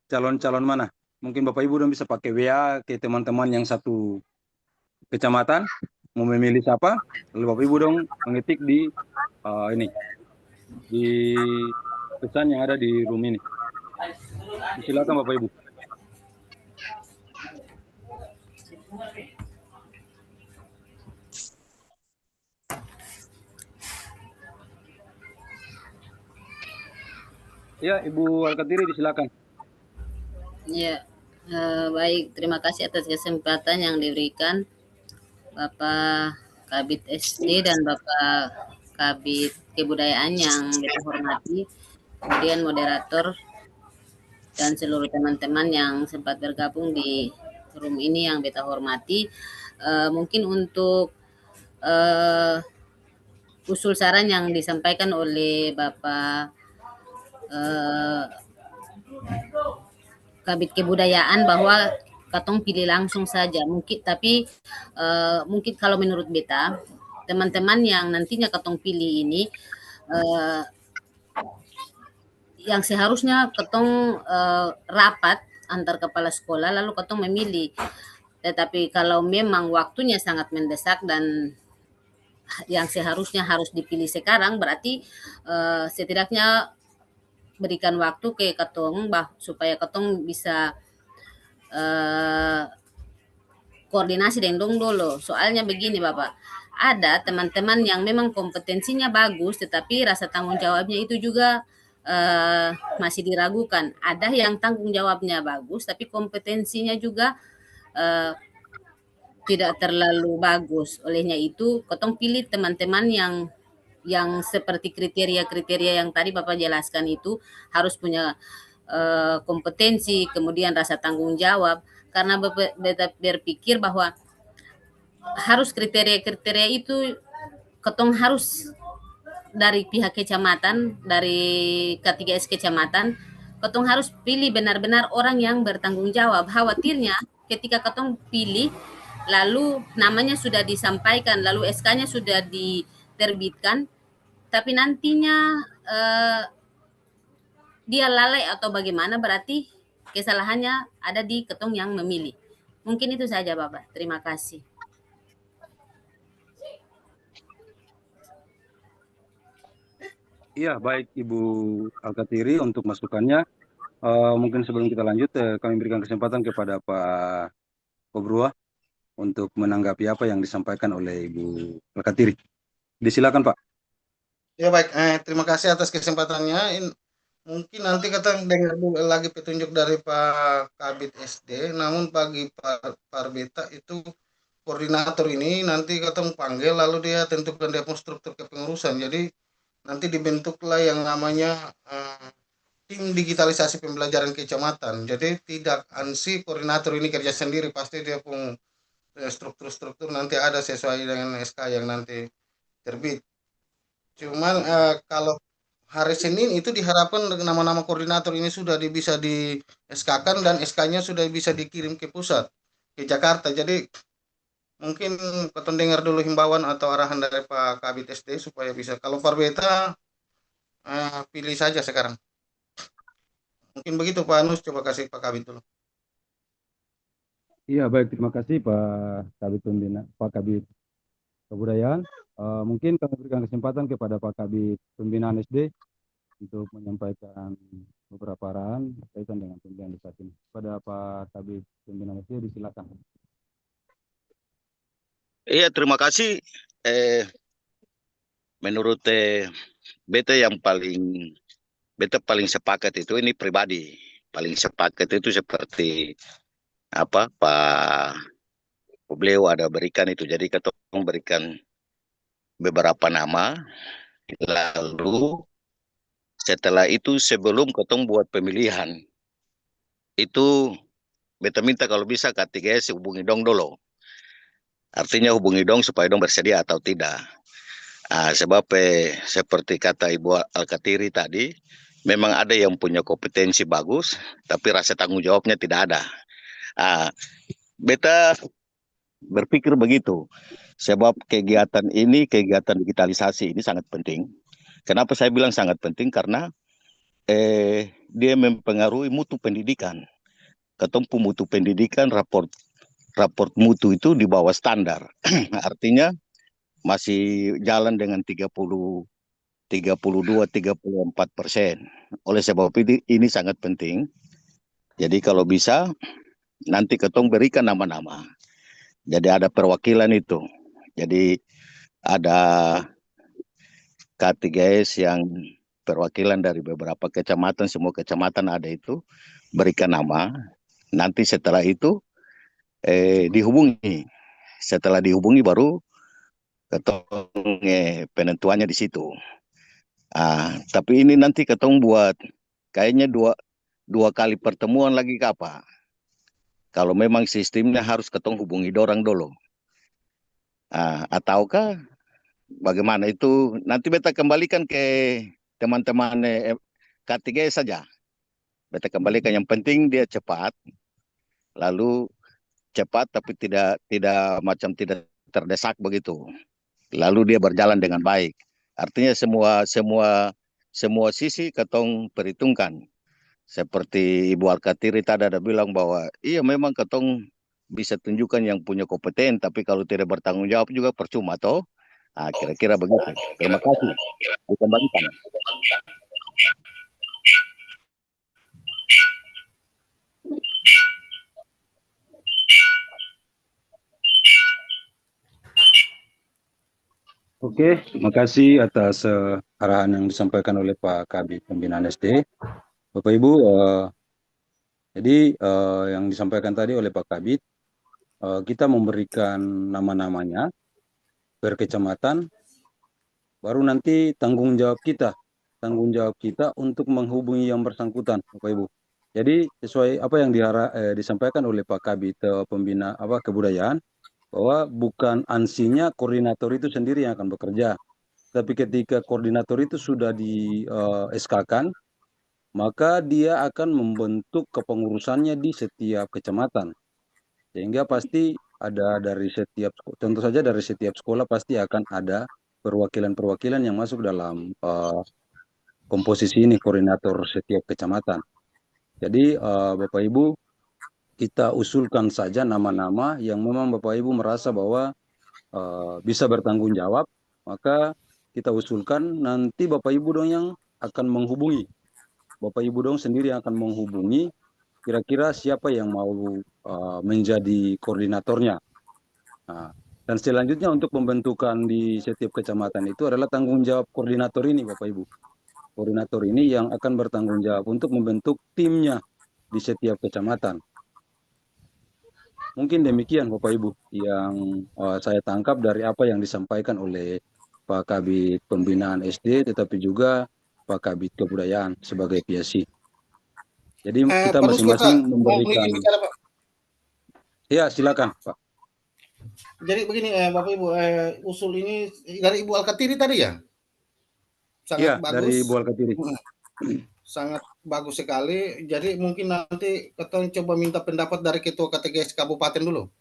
calon-calon mana. Mungkin Bapak Ibu udah bisa pakai WA ke teman-teman yang satu kecamatan, mau memilih siapa, lalu Bapak Ibu dong mengetik di di pesan yang ada di room ini. Silakan Bapak Ibu. Ya, Ibu Alkatiri disilakan. Ya, baik. Terima kasih atas kesempatan yang diberikan Bapak Kabit SD dan Bapak Kabit Kebudayaan yang kita hormati, kemudian moderator dan seluruh teman-teman yang sempat bergabung di room ini yang kita hormati. Mungkin untuk usul saran yang disampaikan oleh Bapak Kabit Kebudayaan bahwa katong pilih langsung saja mungkin, tapi mungkin kalau menurut beta teman-teman yang nantinya katong pilih ini yang seharusnya katong rapat antar kepala sekolah lalu katong memilih, tetapi kalau memang waktunya sangat mendesak dan yang seharusnya harus dipilih sekarang, berarti setidaknya berikan waktu ke katong supaya katong bisa koordinasi dengan dong dulu. Soalnya begini Bapak, ada teman-teman yang memang kompetensinya bagus tetapi rasa tanggung jawabnya itu juga masih diragukan. Ada yang tanggung jawabnya bagus tapi kompetensinya juga tidak terlalu bagus. Olehnya itu katong pilih teman-teman yang seperti kriteria-kriteria yang tadi Bapak jelaskan itu, harus punya kompetensi, kemudian rasa tanggung jawab, karena beta berpikir bahwa harus kriteria-kriteria itu ketong harus dari pihak kecamatan, dari K3S kecamatan, ketong harus pilih benar-benar orang yang bertanggung jawab. Khawatirnya ketika ketong pilih, lalu namanya sudah disampaikan, lalu SK-nya sudah diterbitkan, tapi nantinya dia lalai atau bagaimana, berarti kesalahannya ada di ketong yang memilih. Mungkin itu saja Bapak. Terima kasih. Iya, baik Ibu Alkatiri untuk masukannya. Mungkin sebelum kita lanjut, kami berikan kesempatan kepada Pak Kobrua untuk menanggapi apa yang disampaikan oleh Ibu Alkatiri. Disilakan Pak. Ya baik, terima kasih atas kesempatannya. Mungkin nanti kita dengar lagi petunjuk dari Pak Kabit SD, namun bagi Pak Beta itu koordinator ini nanti kita panggil lalu dia tentukan dia struktur kepengurusan. Jadi nanti dibentuklah yang namanya tim digitalisasi pembelajaran kecamatan. Jadi tidak ANSI koordinator ini kerja sendiri, pasti dia pun struktur-struktur nanti ada sesuai dengan SK yang nanti terbit. Cuman kalau hari Senin itu diharapkan nama-nama koordinator ini sudah bisa di SK-kan dan SK-nya sudah bisa dikirim ke pusat, ke Jakarta. Jadi mungkin kita dengar dulu himbauan atau arahan dari Pak Kabit SD supaya bisa. Kalau Parbeta pilih saja sekarang. Mungkin begitu Pak Anus, coba kasih Pak Kabit dulu. Iya, baik, terima kasih Pak Kabit Pak Kabit Kebudayaan. Mungkin kami berikan kesempatan kepada Pak Kabit Pembinaan SD untuk menyampaikan beberapa arahan berkaitan dengan pembinaan di saat ini. Pada Pak Kabit Pembinaan SD, disilakan. Iya, terima kasih. Menurut beta paling sepakat itu ini pribadi. Paling sepakat itu seperti apa Pak beliau ada berikan itu. Jadi kita memberikan beberapa nama. Lalu setelah itu sebelum ketong buat pemilihan itu beta minta kalau bisa K3S hubungi dong dulu. Artinya hubungi dong supaya dong bersedia atau tidak. Sebab seperti kata Ibu Alkatiri tadi, memang ada yang punya kompetensi bagus, tapi rasa tanggung jawabnya tidak ada. Beta berpikir begitu, sebab kegiatan digitalisasi ini sangat penting. Kenapa saya bilang sangat penting? Karena dia mempengaruhi mutu pendidikan. Ketemu mutu pendidikan, raport mutu itu di bawah standar. Artinya masih jalan dengan 32-34%. Oleh sebab ini sangat penting. Jadi kalau bisa nanti ketong berikan nama-nama. Jadi ada perwakilan itu. Jadi ada K3S yang perwakilan dari beberapa kecamatan, semua kecamatan ada itu, berikan nama. Nanti setelah itu dihubungi. Setelah dihubungi baru ketong penentuannya di situ. Tapi ini nanti ketong buat kayaknya dua kali pertemuan lagi ke apa? Kalau memang sistemnya harus ketong hubungi dorang dulu. Ataukah bagaimana itu nanti beta kembalikan ke teman-teman K3 saja. Beta kembalikan, yang penting dia cepat. Lalu cepat tapi tidak terdesak begitu. Lalu dia berjalan dengan baik. Artinya semua sisi ketong perhitungkan. Seperti Ibu Alkatiri tadi ada bilang bahwa iya memang ketong bisa tunjukkan yang punya kompeten, tapi kalau tidak bertanggung jawab juga percuma toh. Kira-kira begitu. Terima kasih. Dikembalikan. Oke, terima kasih atas arahan yang disampaikan oleh Pak Kabit Pembinaan SD. Bapak Ibu, jadi yang disampaikan tadi oleh Pak Kabit, kita memberikan nama-namanya per kecamatan, baru nanti tanggung jawab kita untuk menghubungi yang bersangkutan, Bapak Ibu. Jadi sesuai apa yang disampaikan oleh Pak Kabit Pembina Kebudayaan, bahwa bukan ANSI-nya koordinator itu sendiri yang akan bekerja, tapi ketika koordinator itu sudah di SK-kan, maka dia akan membentuk kepengurusannya di setiap kecamatan, sehingga pasti ada tentu saja dari setiap sekolah pasti akan ada perwakilan-perwakilan yang masuk dalam komposisi ini, koordinator setiap kecamatan. Jadi Bapak Ibu, kita usulkan saja nama-nama yang memang Bapak Ibu merasa bahwa bisa bertanggung jawab, maka kita usulkan nanti Bapak Ibu dong yang akan menghubungi. Bapak Ibu dong sendiri yang akan menghubungi kira-kira siapa yang mau menjadi koordinatornya. Dan selanjutnya untuk pembentukan di setiap kecamatan itu adalah tanggung jawab koordinator ini, Bapak Ibu. Koordinator ini yang akan bertanggung jawab untuk membentuk timnya di setiap kecamatan. Mungkin demikian Bapak Ibu yang saya tangkap dari apa yang disampaikan oleh Pak Kabit Pembinaan SD, tetapi juga Pak Kabit Kebudayaan sebagai PSC. Jadi kita Pak Nuskur, masing-masing Pak, mau memberikan. izin bicara, Pak. Ya, silakan, Pak. Jadi begini, Bapak Ibu, usul ini dari Ibu Alkatiri tadi ya? Iya, Sangat bagus. dari Bu Alkatiri. Sangat bagus sekali. Jadi mungkin nanti kita coba minta pendapat dari Ketua KTGS Kabupaten dulu.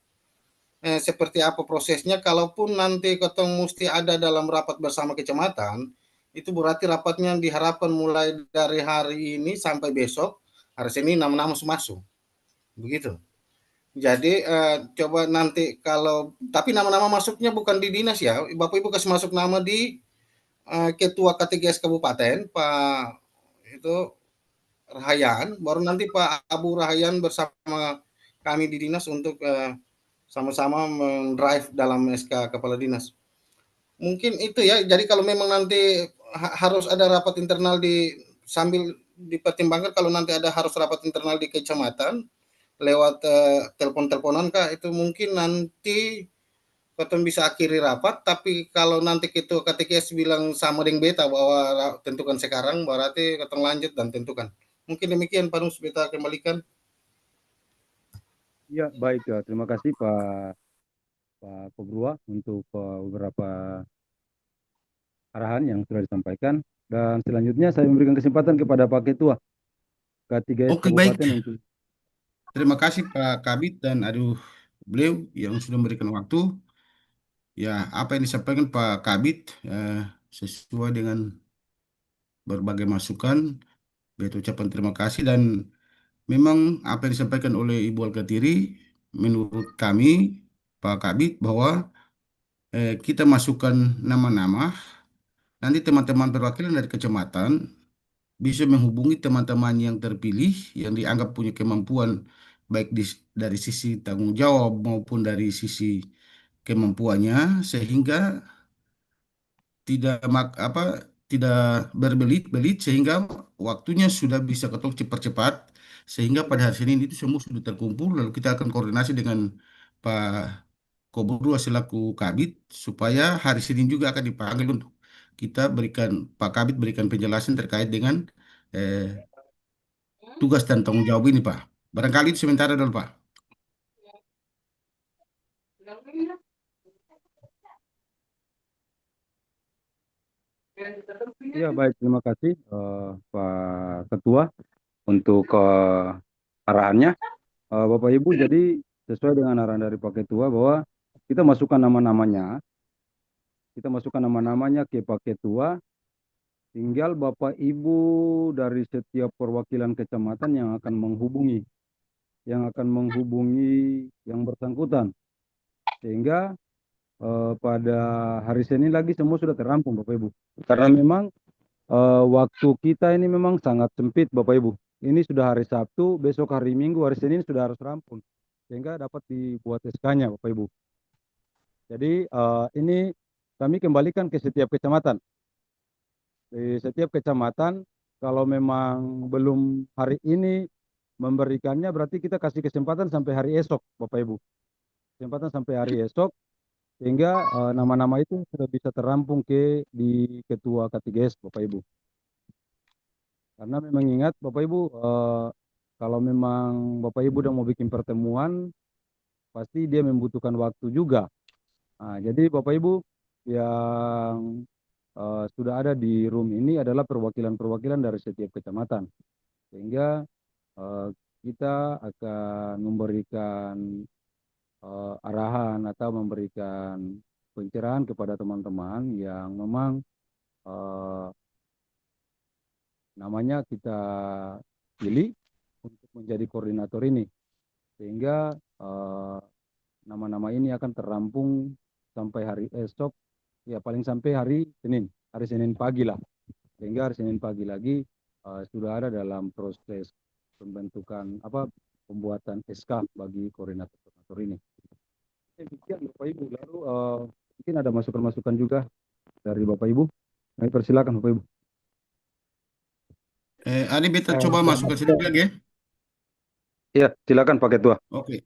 Seperti apa prosesnya, kalaupun nanti ketong mesti ada dalam rapat bersama kecamatan, itu berarti rapatnya diharapkan mulai dari hari ini sampai besok, hari Senin nama-nama masuk. Begitu. Jadi coba nanti kalau, tapi nama-nama masuknya bukan di dinas ya, Bapak Ibu kasih masuk nama di Ketua KTGS Kabupaten, Pak itu Rahayan, baru nanti Pak Abu Rahayan bersama kami di dinas untuk sama-sama mendrive dalam SK Kepala Dinas. Mungkin itu ya, jadi kalau memang nanti harus ada rapat internal sambil dipertimbangkan kalau nanti ada harus rapat internal di kecamatan, lewat telepon-teleponan kah, itu mungkin nanti ketemu bisa akhiri rapat, tapi kalau nanti Ketua KTGS bilang sama dengan beta bahwa tentukan sekarang, berarti ketemu lanjut dan tentukan. Mungkin demikian Pak Nus, beta kembalikan. Ya, baik. Terima kasih Pak Kobrua untuk beberapa arahan yang sudah disampaikan. Dan selanjutnya saya memberikan kesempatan kepada Pak Ketua K3S Oke, baik. Kabupaten untuk. Terima kasih Pak Kabit dan beliau yang sudah memberikan waktu. Ya, apa yang disampaikan Pak Kabit sesuai dengan berbagai masukan. Beta ucapkan terima kasih, dan memang apa yang disampaikan oleh Ibu Alkatiri menurut kami Pak Kabit bahwa kita masukkan nama-nama, nanti teman-teman perwakilan dari kecamatan bisa menghubungi teman-teman yang terpilih yang dianggap punya kemampuan baik dari sisi tanggung jawab maupun dari sisi kemampuannya, sehingga tidak berbelit-belit, sehingga waktunya sudah bisa ketok cepat-cepat, sehingga pada hari Senin itu semua sudah terkumpul, lalu kita akan koordinasi dengan Pak Kobrua selaku Kabit supaya hari Senin juga akan dipanggil untuk kita berikan, Pak Kabit berikan penjelasan terkait dengan tugas dan tanggung jawab ini, Pak. Barangkali itu sementara dulu, Pak. Ya, baik. Terima kasih Pak Ketua untuk arahannya. Bapak Ibu, jadi sesuai dengan arahan dari Pak Ketua bahwa kita masukkan nama-namanya ke Pak Ketua. Tinggal Bapak Ibu dari setiap perwakilan kecamatan yang akan menghubungi yang bersangkutan, sehingga pada hari Senin lagi semua sudah terampung Bapak Ibu. Karena memang waktu kita ini memang sangat sempit Bapak Ibu. Ini sudah hari Sabtu, besok hari Minggu, hari Senin sudah harus rampung, sehingga dapat dibuat SK-nya Bapak Ibu. Jadi ini kami kembalikan ke setiap kecamatan. Di setiap kecamatan, kalau memang belum hari ini memberikannya, berarti kita kasih kesempatan sampai hari esok Bapak Ibu. Kesempatan sampai hari esok, sehingga nama-nama itu sudah bisa terampung di Ketua K3S Bapak Ibu. Karena memang ingat Bapak Ibu, kalau memang Bapak Ibu udah mau bikin pertemuan, pasti dia membutuhkan waktu juga. Nah, jadi Bapak Ibu yang sudah ada di room ini adalah perwakilan-perwakilan dari setiap kecamatan, sehingga kita akan memberikan arahan atau memberikan pencerahan kepada teman-teman yang memang namanya kita pilih untuk menjadi koordinator ini, sehingga nama-nama ini akan terampung sampai hari esok, ya paling sampai hari Senin pagi lah, sehingga hari Senin pagi lagi sudah ada dalam proses pembentukan pembuatan SK bagi koordinator ini. Demikian Bapak Ibu. Lalu mungkin ada masukan-masukan juga dari Bapak Ibu. Nah, persilakan Bapak Ibu. Ini beta coba masuk ke sini lagi ya. Iya, silakan Pak Ketua. Oke.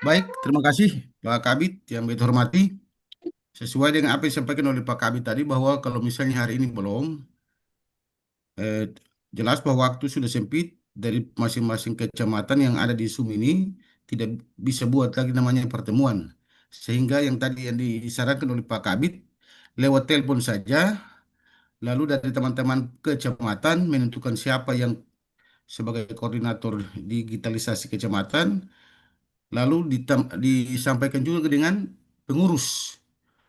Baik, terima kasih Pak Kabit yang beta hormati. Sesuai dengan apa yang disampaikan oleh Pak Kabit tadi, bahwa kalau misalnya hari ini belum, jelas bahwa waktu sudah sempit, dari masing-masing kecamatan yang ada di Sum ini tidak bisa buat lagi namanya pertemuan. Sehingga yang tadi yang disarankan oleh Pak Kabit lewat telepon saja, lalu dari teman-teman kecamatan menentukan siapa yang sebagai koordinator digitalisasi kecamatan, lalu disampaikan juga dengan pengurus.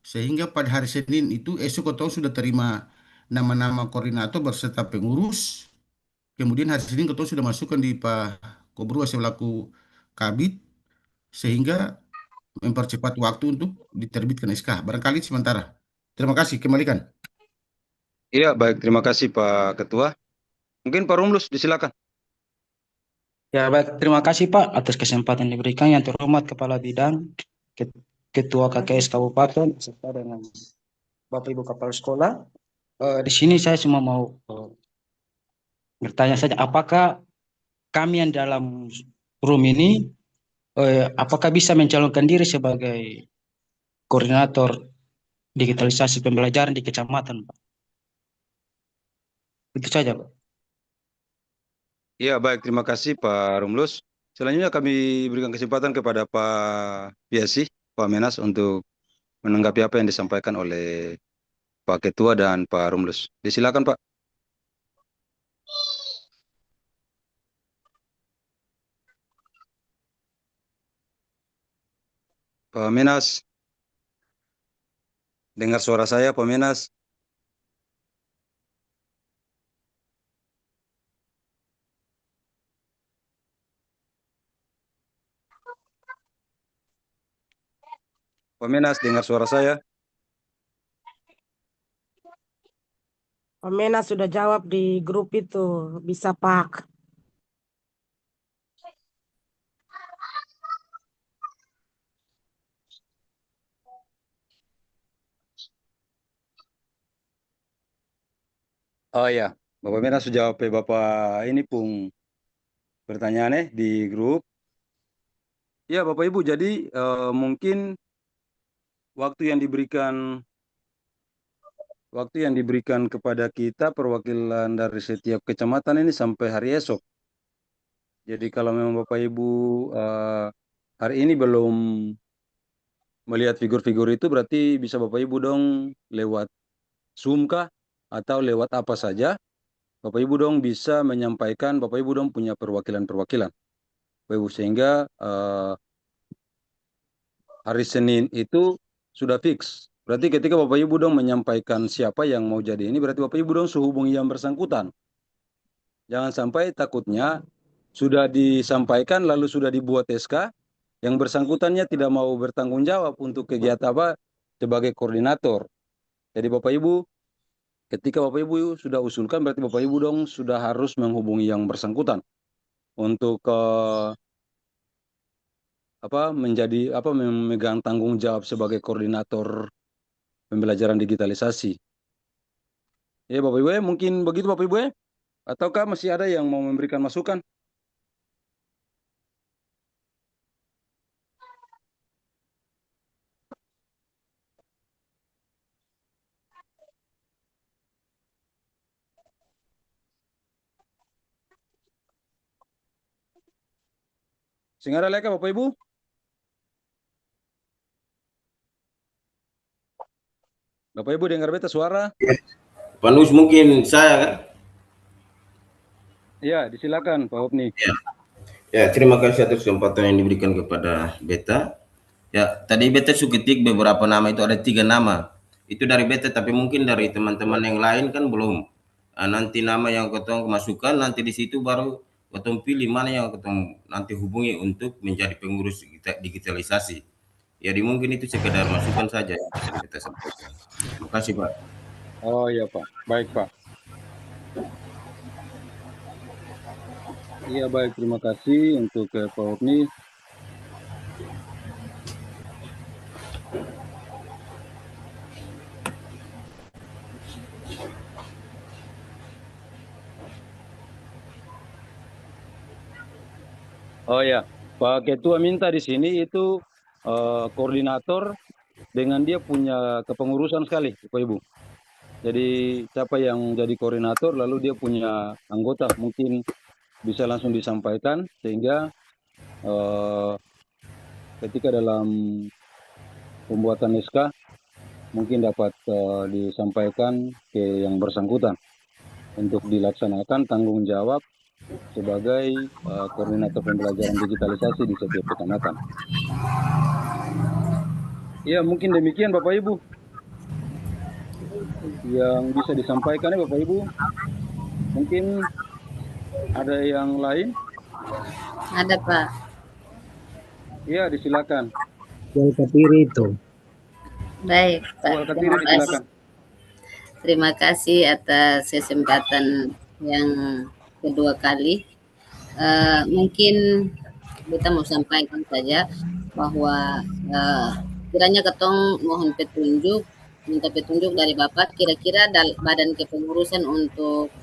Sehingga pada hari Senin itu esok atau sudah terima nama-nama koordinator berserta pengurus. Kemudian hari Senin ketua sudah masukkan di Pak Kobru selaku Kabit sehingga mempercepat waktu untuk diterbitkan SK. Barangkali sementara. Terima kasih, kembalikan. Iya, baik. Terima kasih Pak Ketua. Mungkin Pak Rumlus, disilakan. Ya baik, terima kasih Pak atas kesempatan diberikan. Yang terhormat Kepala Bidang, Ketua KKS Kabupaten, serta dengan Bapak Ibu Kepala Sekolah. Di sini saya cuma mau bertanya saja, apakah kami yang dalam room ini, apakah bisa mencalonkan diri sebagai koordinator digitalisasi pembelajaran di kecamatan, Pak? Itu saja, Pak. Iya, baik. Terima kasih Pak Rumlus. Selanjutnya kami berikan kesempatan kepada Pak Piasi, Pak Menas untuk menanggapi apa yang disampaikan oleh Pak Ketua dan Pak Rumlus. Disilakan Pak. Pak Menas, dengar suara saya Pak Menas? Pak Menas, dengar suara saya? Pak Mena sudah jawab di grup itu. Bisa Pak. Oh iya, Bapak Menas sudah jawab Bapak ini pun pertanyaannya di grup. Ya Bapak Ibu, jadi mungkin waktu yang diberikan kepada kita perwakilan dari setiap kecamatan ini sampai hari esok. Jadi kalau memang Bapak Ibu hari ini belum melihat figur-figur itu, berarti bisa Bapak Ibu dong lewat Zoom kah atau lewat apa saja. Bapak Ibu dong bisa menyampaikan, Bapak Ibu dong punya perwakilan-perwakilan. Bapak Ibu, sehingga hari Senin itu sudah fix. Berarti ketika Bapak Ibu dong menyampaikan siapa yang mau jadi ini, berarti Bapak Ibu dong sehubungi yang bersangkutan. Jangan sampai takutnya sudah disampaikan lalu sudah dibuat SK, yang bersangkutannya tidak mau bertanggung jawab untuk kegiatan apa sebagai koordinator. Jadi Bapak Ibu, ketika Bapak Ibu sudah usulkan, berarti Bapak Ibu dong sudah harus menghubungi yang bersangkutan untuk memegang tanggung jawab sebagai koordinator pembelajaran digitalisasi. Ya Bapak Ibu, mungkin begitu Bapak Ibu, ataukah masih ada yang mau memberikan masukan? Sehingga leka Bapak Ibu? Bapak Ibu dengar beta suara? Panus mungkin saya kan? Ya, disilakan Pak Opni. Ya, terima kasih atas kesempatan yang diberikan kepada beta. Ya, tadi beta ketik beberapa nama itu ada 3 nama. Itu dari beta, tapi mungkin dari teman-teman yang lain kan belum. Nanti nama yang ketong masukkan, nanti di situ baru ketong pilih mana yang ketong nanti hubungi untuk menjadi pengurus digitalisasi. Jadi mungkin itu sekedar masukan saja yang bisa beta sampaikan. Terima kasih Pak. Oh iya Pak, baik Pak. Iya baik, terima kasih untuk Pak Opni. Oh ya, Pak Ketua minta di sini itu koordinator dengan dia punya kepengurusan sekali, Bapak Ibu. Jadi siapa yang jadi koordinator lalu dia punya anggota, mungkin bisa langsung disampaikan sehingga ketika dalam pembuatan SK mungkin dapat disampaikan ke yang bersangkutan untuk dilaksanakan tanggung jawab sebagai koordinator pembelajaran digitalisasi di setiap kecamatan. Ya, mungkin demikian Bapak Ibu yang bisa disampaikan ya Bapak Ibu. Mungkin ada yang lain? Ada Pak. Iya, disilakan. Katiri itu. Baik Pak. Katiri, disilakan. Terima kasih atas kesempatan yang kedua kali. Mungkin kita mau sampaikan saja bahwa kiranya ketong mohon petunjuk, minta petunjuk dari Bapak, kira-kira badan kepengurusan untuk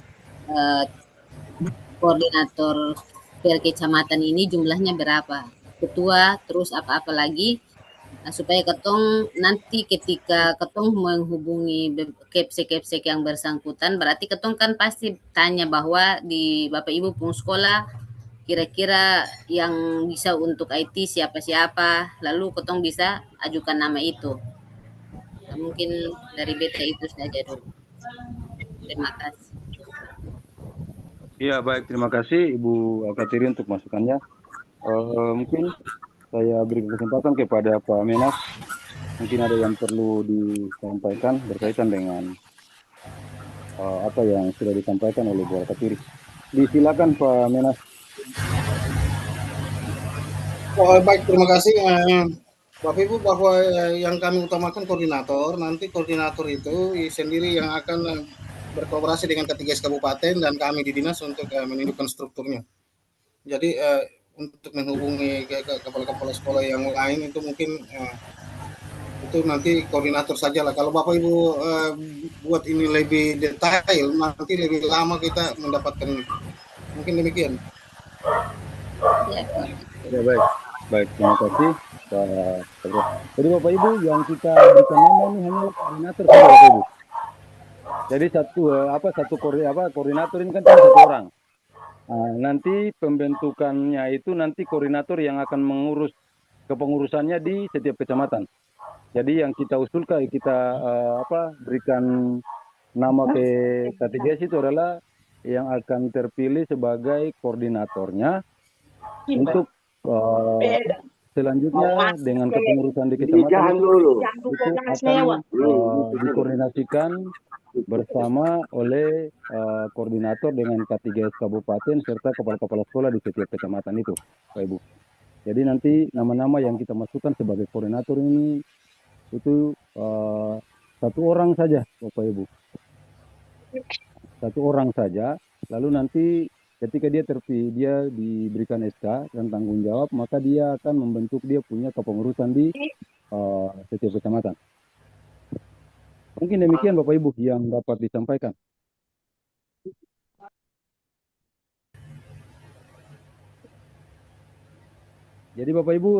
koordinator per kecamatan ini jumlahnya berapa? Ketua, terus apa-apa lagi? Supaya ketong nanti ketika ketong menghubungi kepsek-kepsek yang bersangkutan, berarti ketong kan pasti tanya bahwa di Bapak Ibu pun sekolah kira-kira yang bisa untuk IT siapa-siapa, lalu ketong bisa ajukan nama itu. Nah, mungkin dari beta itu saja dulu. Terima kasih. Iya, baik, terima kasih Ibu Katiri untuk masukannya. Mungkin saya beri kesempatan kepada Pak Menas. Mungkin ada yang perlu disampaikan berkaitan dengan apa yang sudah disampaikan oleh Bu Katiri. Disilakan Pak Menas. Baik, terima kasih. Bapak Ibu, bahwa yang kami utamakan koordinator, nanti koordinator itu sendiri yang akan berkolaborasi dengan ketiga kabupaten dan kami di dinas untuk menunjukkan strukturnya. Jadi untuk menghubungi ke kepala-kepala sekolah yang lain itu mungkin itu nanti koordinator saja lah. Kalau Bapak Ibu buat ini lebih detail, nanti lebih lama kita mendapatkan ini. Mungkin demikian. Ya, baik. Baik, terima kasih Pak. Jadi Bapak Ibu yang kita berikan nama ini hanya koordinator saja Bapak Ibu. Jadi satu koordinator ini kan cuma satu orang. Nah, nanti pembentukannya itu nanti koordinator yang akan mengurus kepengurusannya di setiap kecamatan. Jadi yang kita usulkan, kita berikan nama ke KTGS itu adalah yang akan terpilih sebagai koordinatornya untuk selanjutnya dengan kepengurusan di kecamatan itu akan dikoordinasikan bersama oleh koordinator dengan K3S kabupaten serta kepala-kepala sekolah di setiap kecamatan itu, Pak Ibu. Jadi nanti nama-nama yang kita masukkan sebagai koordinator ini itu satu orang saja, Bapak Ibu. Satu orang saja. Lalu nanti ketika dia terpilih, dia diberikan SK dan tanggung jawab, maka dia akan membentuk dia punya kepengurusan di setiap kecamatan. Mungkin demikian Bapak Ibu yang dapat disampaikan. Jadi Bapak Ibu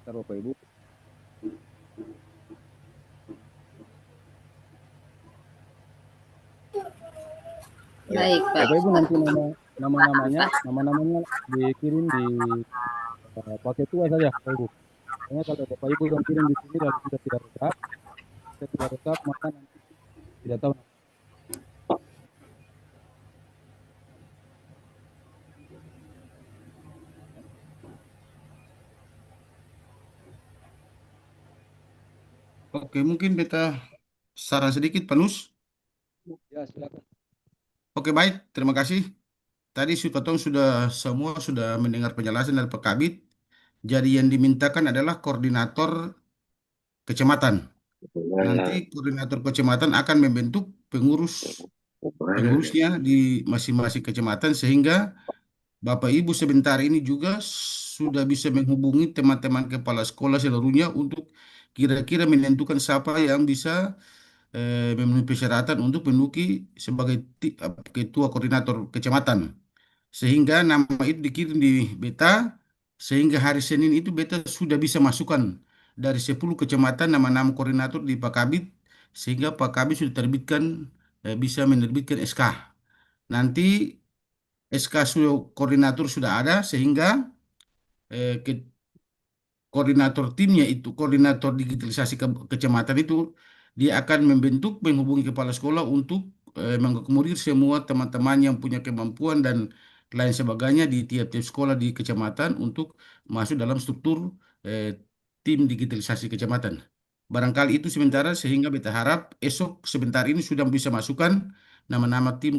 Bapak Ibu. Baik, Pak. Bapak Ibu nanti nama-namanya dikirim di pakai tua saja Bapak Ibu. Karena kalau Bapak Ibu yang kirim di sini lalu kita tidak rekap, maka nanti tidak tahu. Oke, mungkin beta saran sedikit, Pak Nus. Ya, silakan. Oke, baik, terima kasih. Tadi Sukatong semua sudah mendengar penjelasan dari Pak Kabit. Jadi yang dimintakan adalah koordinator kecamatan. Nanti koordinator kecamatan akan membentuk pengurusnya di masing-masing kecamatan sehingga Bapak Ibu sebentar ini juga sudah bisa menghubungi teman-teman kepala sekolah seluruhnya untuk kira-kira menentukan siapa yang bisa memenuhi persyaratan untuk menduduki sebagai ketua koordinator kecamatan. Sehingga nama itu dikirim di beta, sehingga hari Senin itu beta sudah bisa masukkan dari 10 kecamatan nama-nama koordinator di Pak Kabit sehingga Pak Kabis sudah terbitkan bisa menerbitkan SK. Nanti SK koordinator sudah ada sehingga koordinator timnya itu, koordinator digitalisasi kecamatan itu, dia akan menghubungi kepala sekolah untuk mengakomodir semua teman-teman yang punya kemampuan dan lain sebagainya di tiap-tiap sekolah di kecamatan untuk masuk dalam struktur tim digitalisasi kecamatan. Barangkali itu sementara, sehingga beta harap esok sebentar ini sudah bisa masukkan nama-nama tim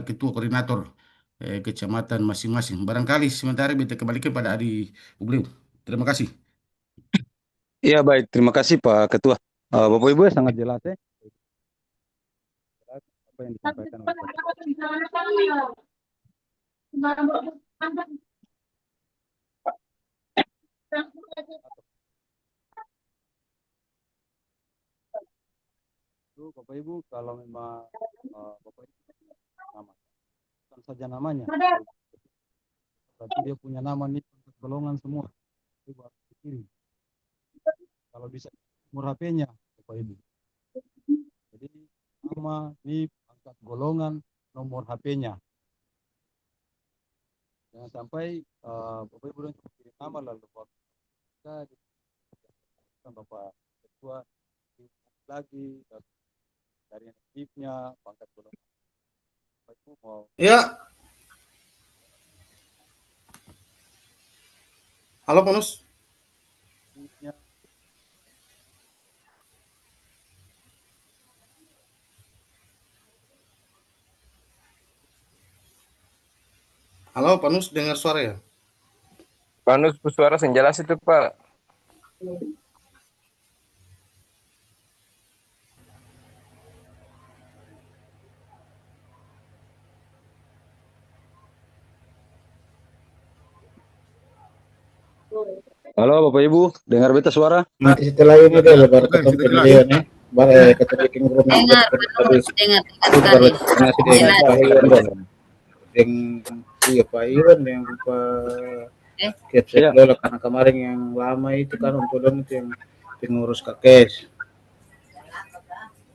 ketua koordinator kecamatan masing-masing. Barangkali sementara beta kembalikan pada Adi beliau. Terima kasih. Iya baik, terima kasih Pak Ketua. Bapak Ibu sangat jelas ya. Apa yang disampaikan oleh Pak Ketua. Bapak Ibu, kalau memang Bapak Ibu nama, bukan saja namanya, berarti dia punya nama nih golongan semua. Ibu harus dikirim. Kalau bisa nomor HP-nya, Bapak Ibu. Jadi nama, NIP, pangkat golongan, nomor HP-nya. Jangan sampai Bapak Ibu dan kirim nama lalu kita Bapak Ketua lagi dari NIP-nya, pangkat golongan. Bapak Ibu mau. Ya. Halo Panus. Halo Panus, dengar suara ya? Panus suara jelas itu Pak. Halo Bapak Ibu, dengar beta suara? Nanti setelah ini deh baru ketemu pilihan ya. Baru ketemu bikin grup. Dengar Iya Pak Iwan yang Pak Kepsek Lola, karena kemarin yang lama itu kan untuk itu yang pengurus KKS.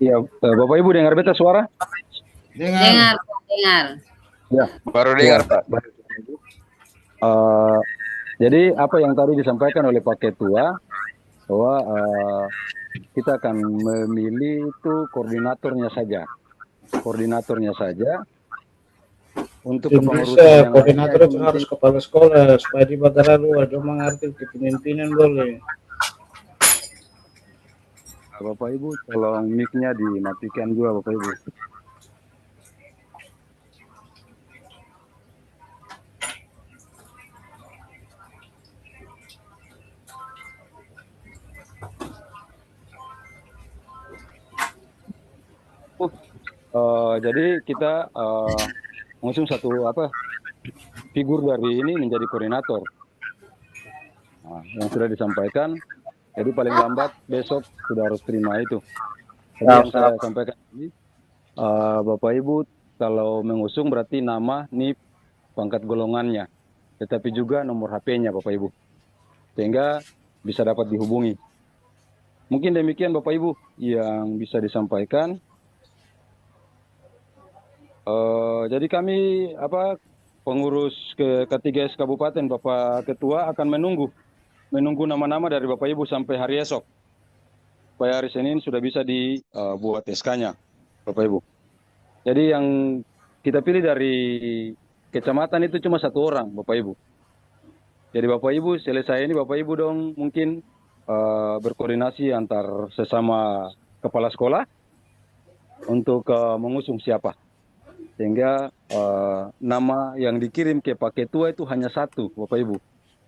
Iya, Bapak Ibu dengar beta suara? Dengar. Ya, baru dengar Pak. Jadi apa yang tadi disampaikan oleh Pak Ketua bahwa kita akan memilih itu koordinatornya saja untuk kepengurusan yang koordinator itu harus kepala sekolah supaya di Bagara luar dia mengerti kepemimpinan boleh. Bapak Ibu tolong mic-nya dimatikan juga Bapak Ibu. Jadi kita mengusung satu figur dari ini menjadi koordinator. Nah, yang sudah disampaikan, jadi paling lambat besok sudah harus terima itu. Jadi yang saya sampaikan ini, Bapak Ibu kalau mengusung berarti nama, NIP, pangkat golongannya, tetapi juga nomor HP-nya Bapak Ibu, sehingga bisa dapat dihubungi. Mungkin demikian Bapak Ibu yang bisa disampaikan. Jadi kami pengurus ke-3S Kabupaten Bapak Ketua akan menunggu nama-nama dari Bapak Ibu sampai hari esok, supaya hari Senin sudah bisa dibuat SK-nya Bapak Ibu. Jadi yang kita pilih dari kecamatan itu cuma 1 orang Bapak Ibu. Jadi Bapak Ibu selesai ini Bapak Ibu dong mungkin berkoordinasi antar sesama kepala sekolah untuk mengusung siapa. Sehingga nama yang dikirim ke Pak Ketua itu hanya 1 Bapak Ibu.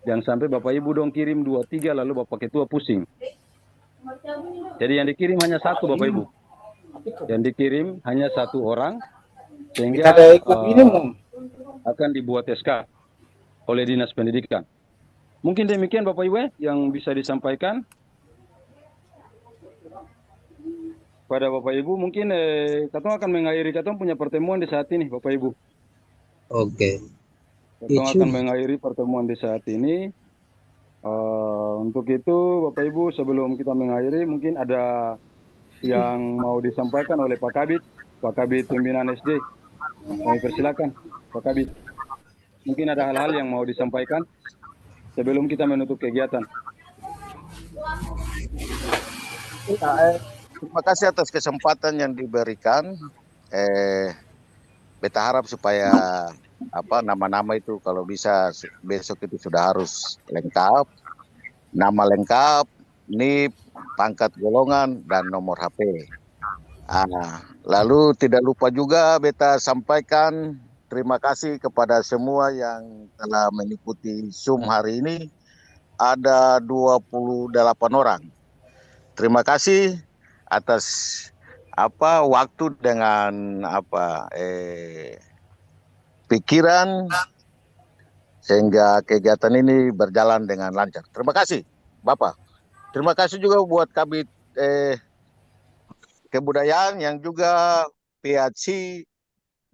Jangan sampai Bapak Ibu dong kirim 2, 3 lalu Bapak Ketua pusing. Jadi yang dikirim hanya 1 Bapak Ibu. Yang dikirim hanya 1 orang, sehingga akan dibuat SK oleh Dinas Pendidikan. Mungkin demikian Bapak Ibu yang bisa disampaikan pada Bapak Ibu. Mungkin Katong akan mengakhiri Katong punya pertemuan di saat ini Bapak Ibu. Oke. Katong akan mengakhiri pertemuan di saat ini. Untuk itu Bapak Ibu sebelum kita mengakhiri mungkin ada yang mau disampaikan oleh Pak Kabid pimpinan SD. Kami persilakan, Pak Kabid. Mungkin ada hal-hal yang mau disampaikan sebelum kita menutup kegiatan. Terima kasih atas kesempatan yang diberikan. Beta harap supaya nama-nama itu kalau bisa besok itu sudah harus lengkap, nama lengkap, NIP, pangkat golongan, dan nomor HP. Lalu tidak lupa juga beta sampaikan terima kasih kepada semua yang telah mengikuti Zoom hari ini. Ada 28 orang. Terima kasih atas waktu dengan pikiran sehingga kegiatan ini berjalan dengan lancar. Terima kasih, Bapak. Terima kasih juga buat Kabid Kebudayaan yang juga PHC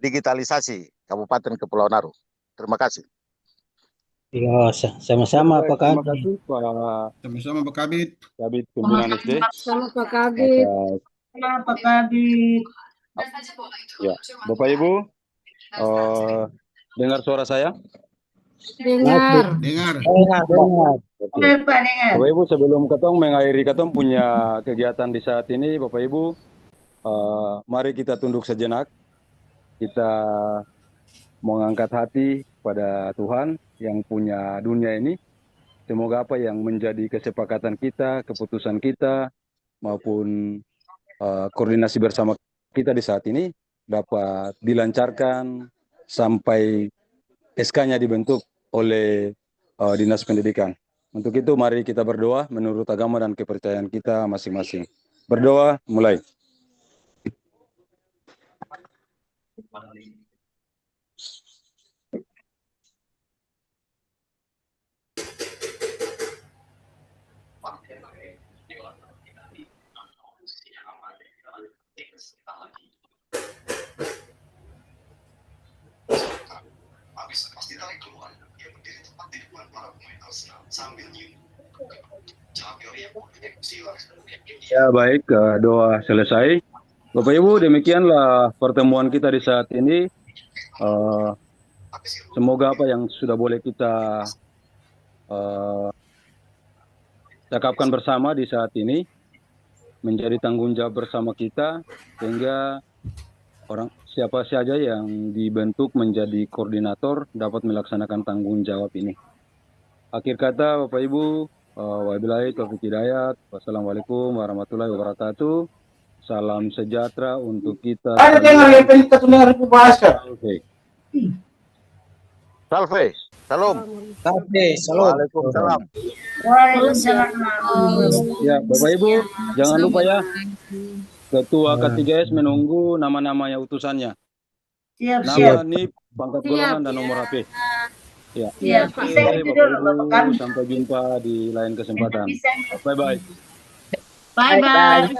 Digitalisasi Kabupaten Kepulauan Naru. Terima kasih. Ya, sama-sama Pak Terima Kabid. kasih Pak Sama-sama Pak Kabid. Kabid pimpinan SD. Sama Pak Kabid. Pak Kabid. Ya, Bapak Ibu, dengar suara saya? Dengar. Oke. Bapak Ibu, sebelum ketong mengakhiri ketong punya kegiatan di saat ini, Bapak Ibu, mari kita tunduk sejenak. Kita mengangkat hati pada Tuhan yang punya dunia ini. Semoga apa yang menjadi kesepakatan kita, keputusan kita, maupun koordinasi bersama kita di saat ini dapat dilancarkan sampai SK-nya dibentuk oleh Dinas Pendidikan. Untuk itu mari kita berdoa menurut agama dan kepercayaan kita masing-masing. Berdoa, mulai. Ya baik, doa selesai. Bapak Ibu, demikianlah pertemuan kita di saat ini. Semoga apa yang sudah boleh kita cakapkan bersama di saat ini menjadi tanggung jawab bersama kita, sehingga siapa saja yang dibentuk menjadi koordinator dapat melaksanakan tanggung jawab ini. Akhir kata Bapak Ibu, wabillahi taufiq hidayat. Wassalamualaikum warahmatullahi wabarakatuh. Salam sejahtera untuk kita. Salve. Salam. Waalaikumsalam. Ya, Bapak Ibu, jangan lupa ya. Ketua K3S menunggu nama-namanya utusannya. Nama, NIP, pangkat golongan, dan nomor HP. Ya. Oke, Bapak Ibu, sampai jumpa di lain kesempatan. Bye-bye. Bye-bye.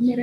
Bye.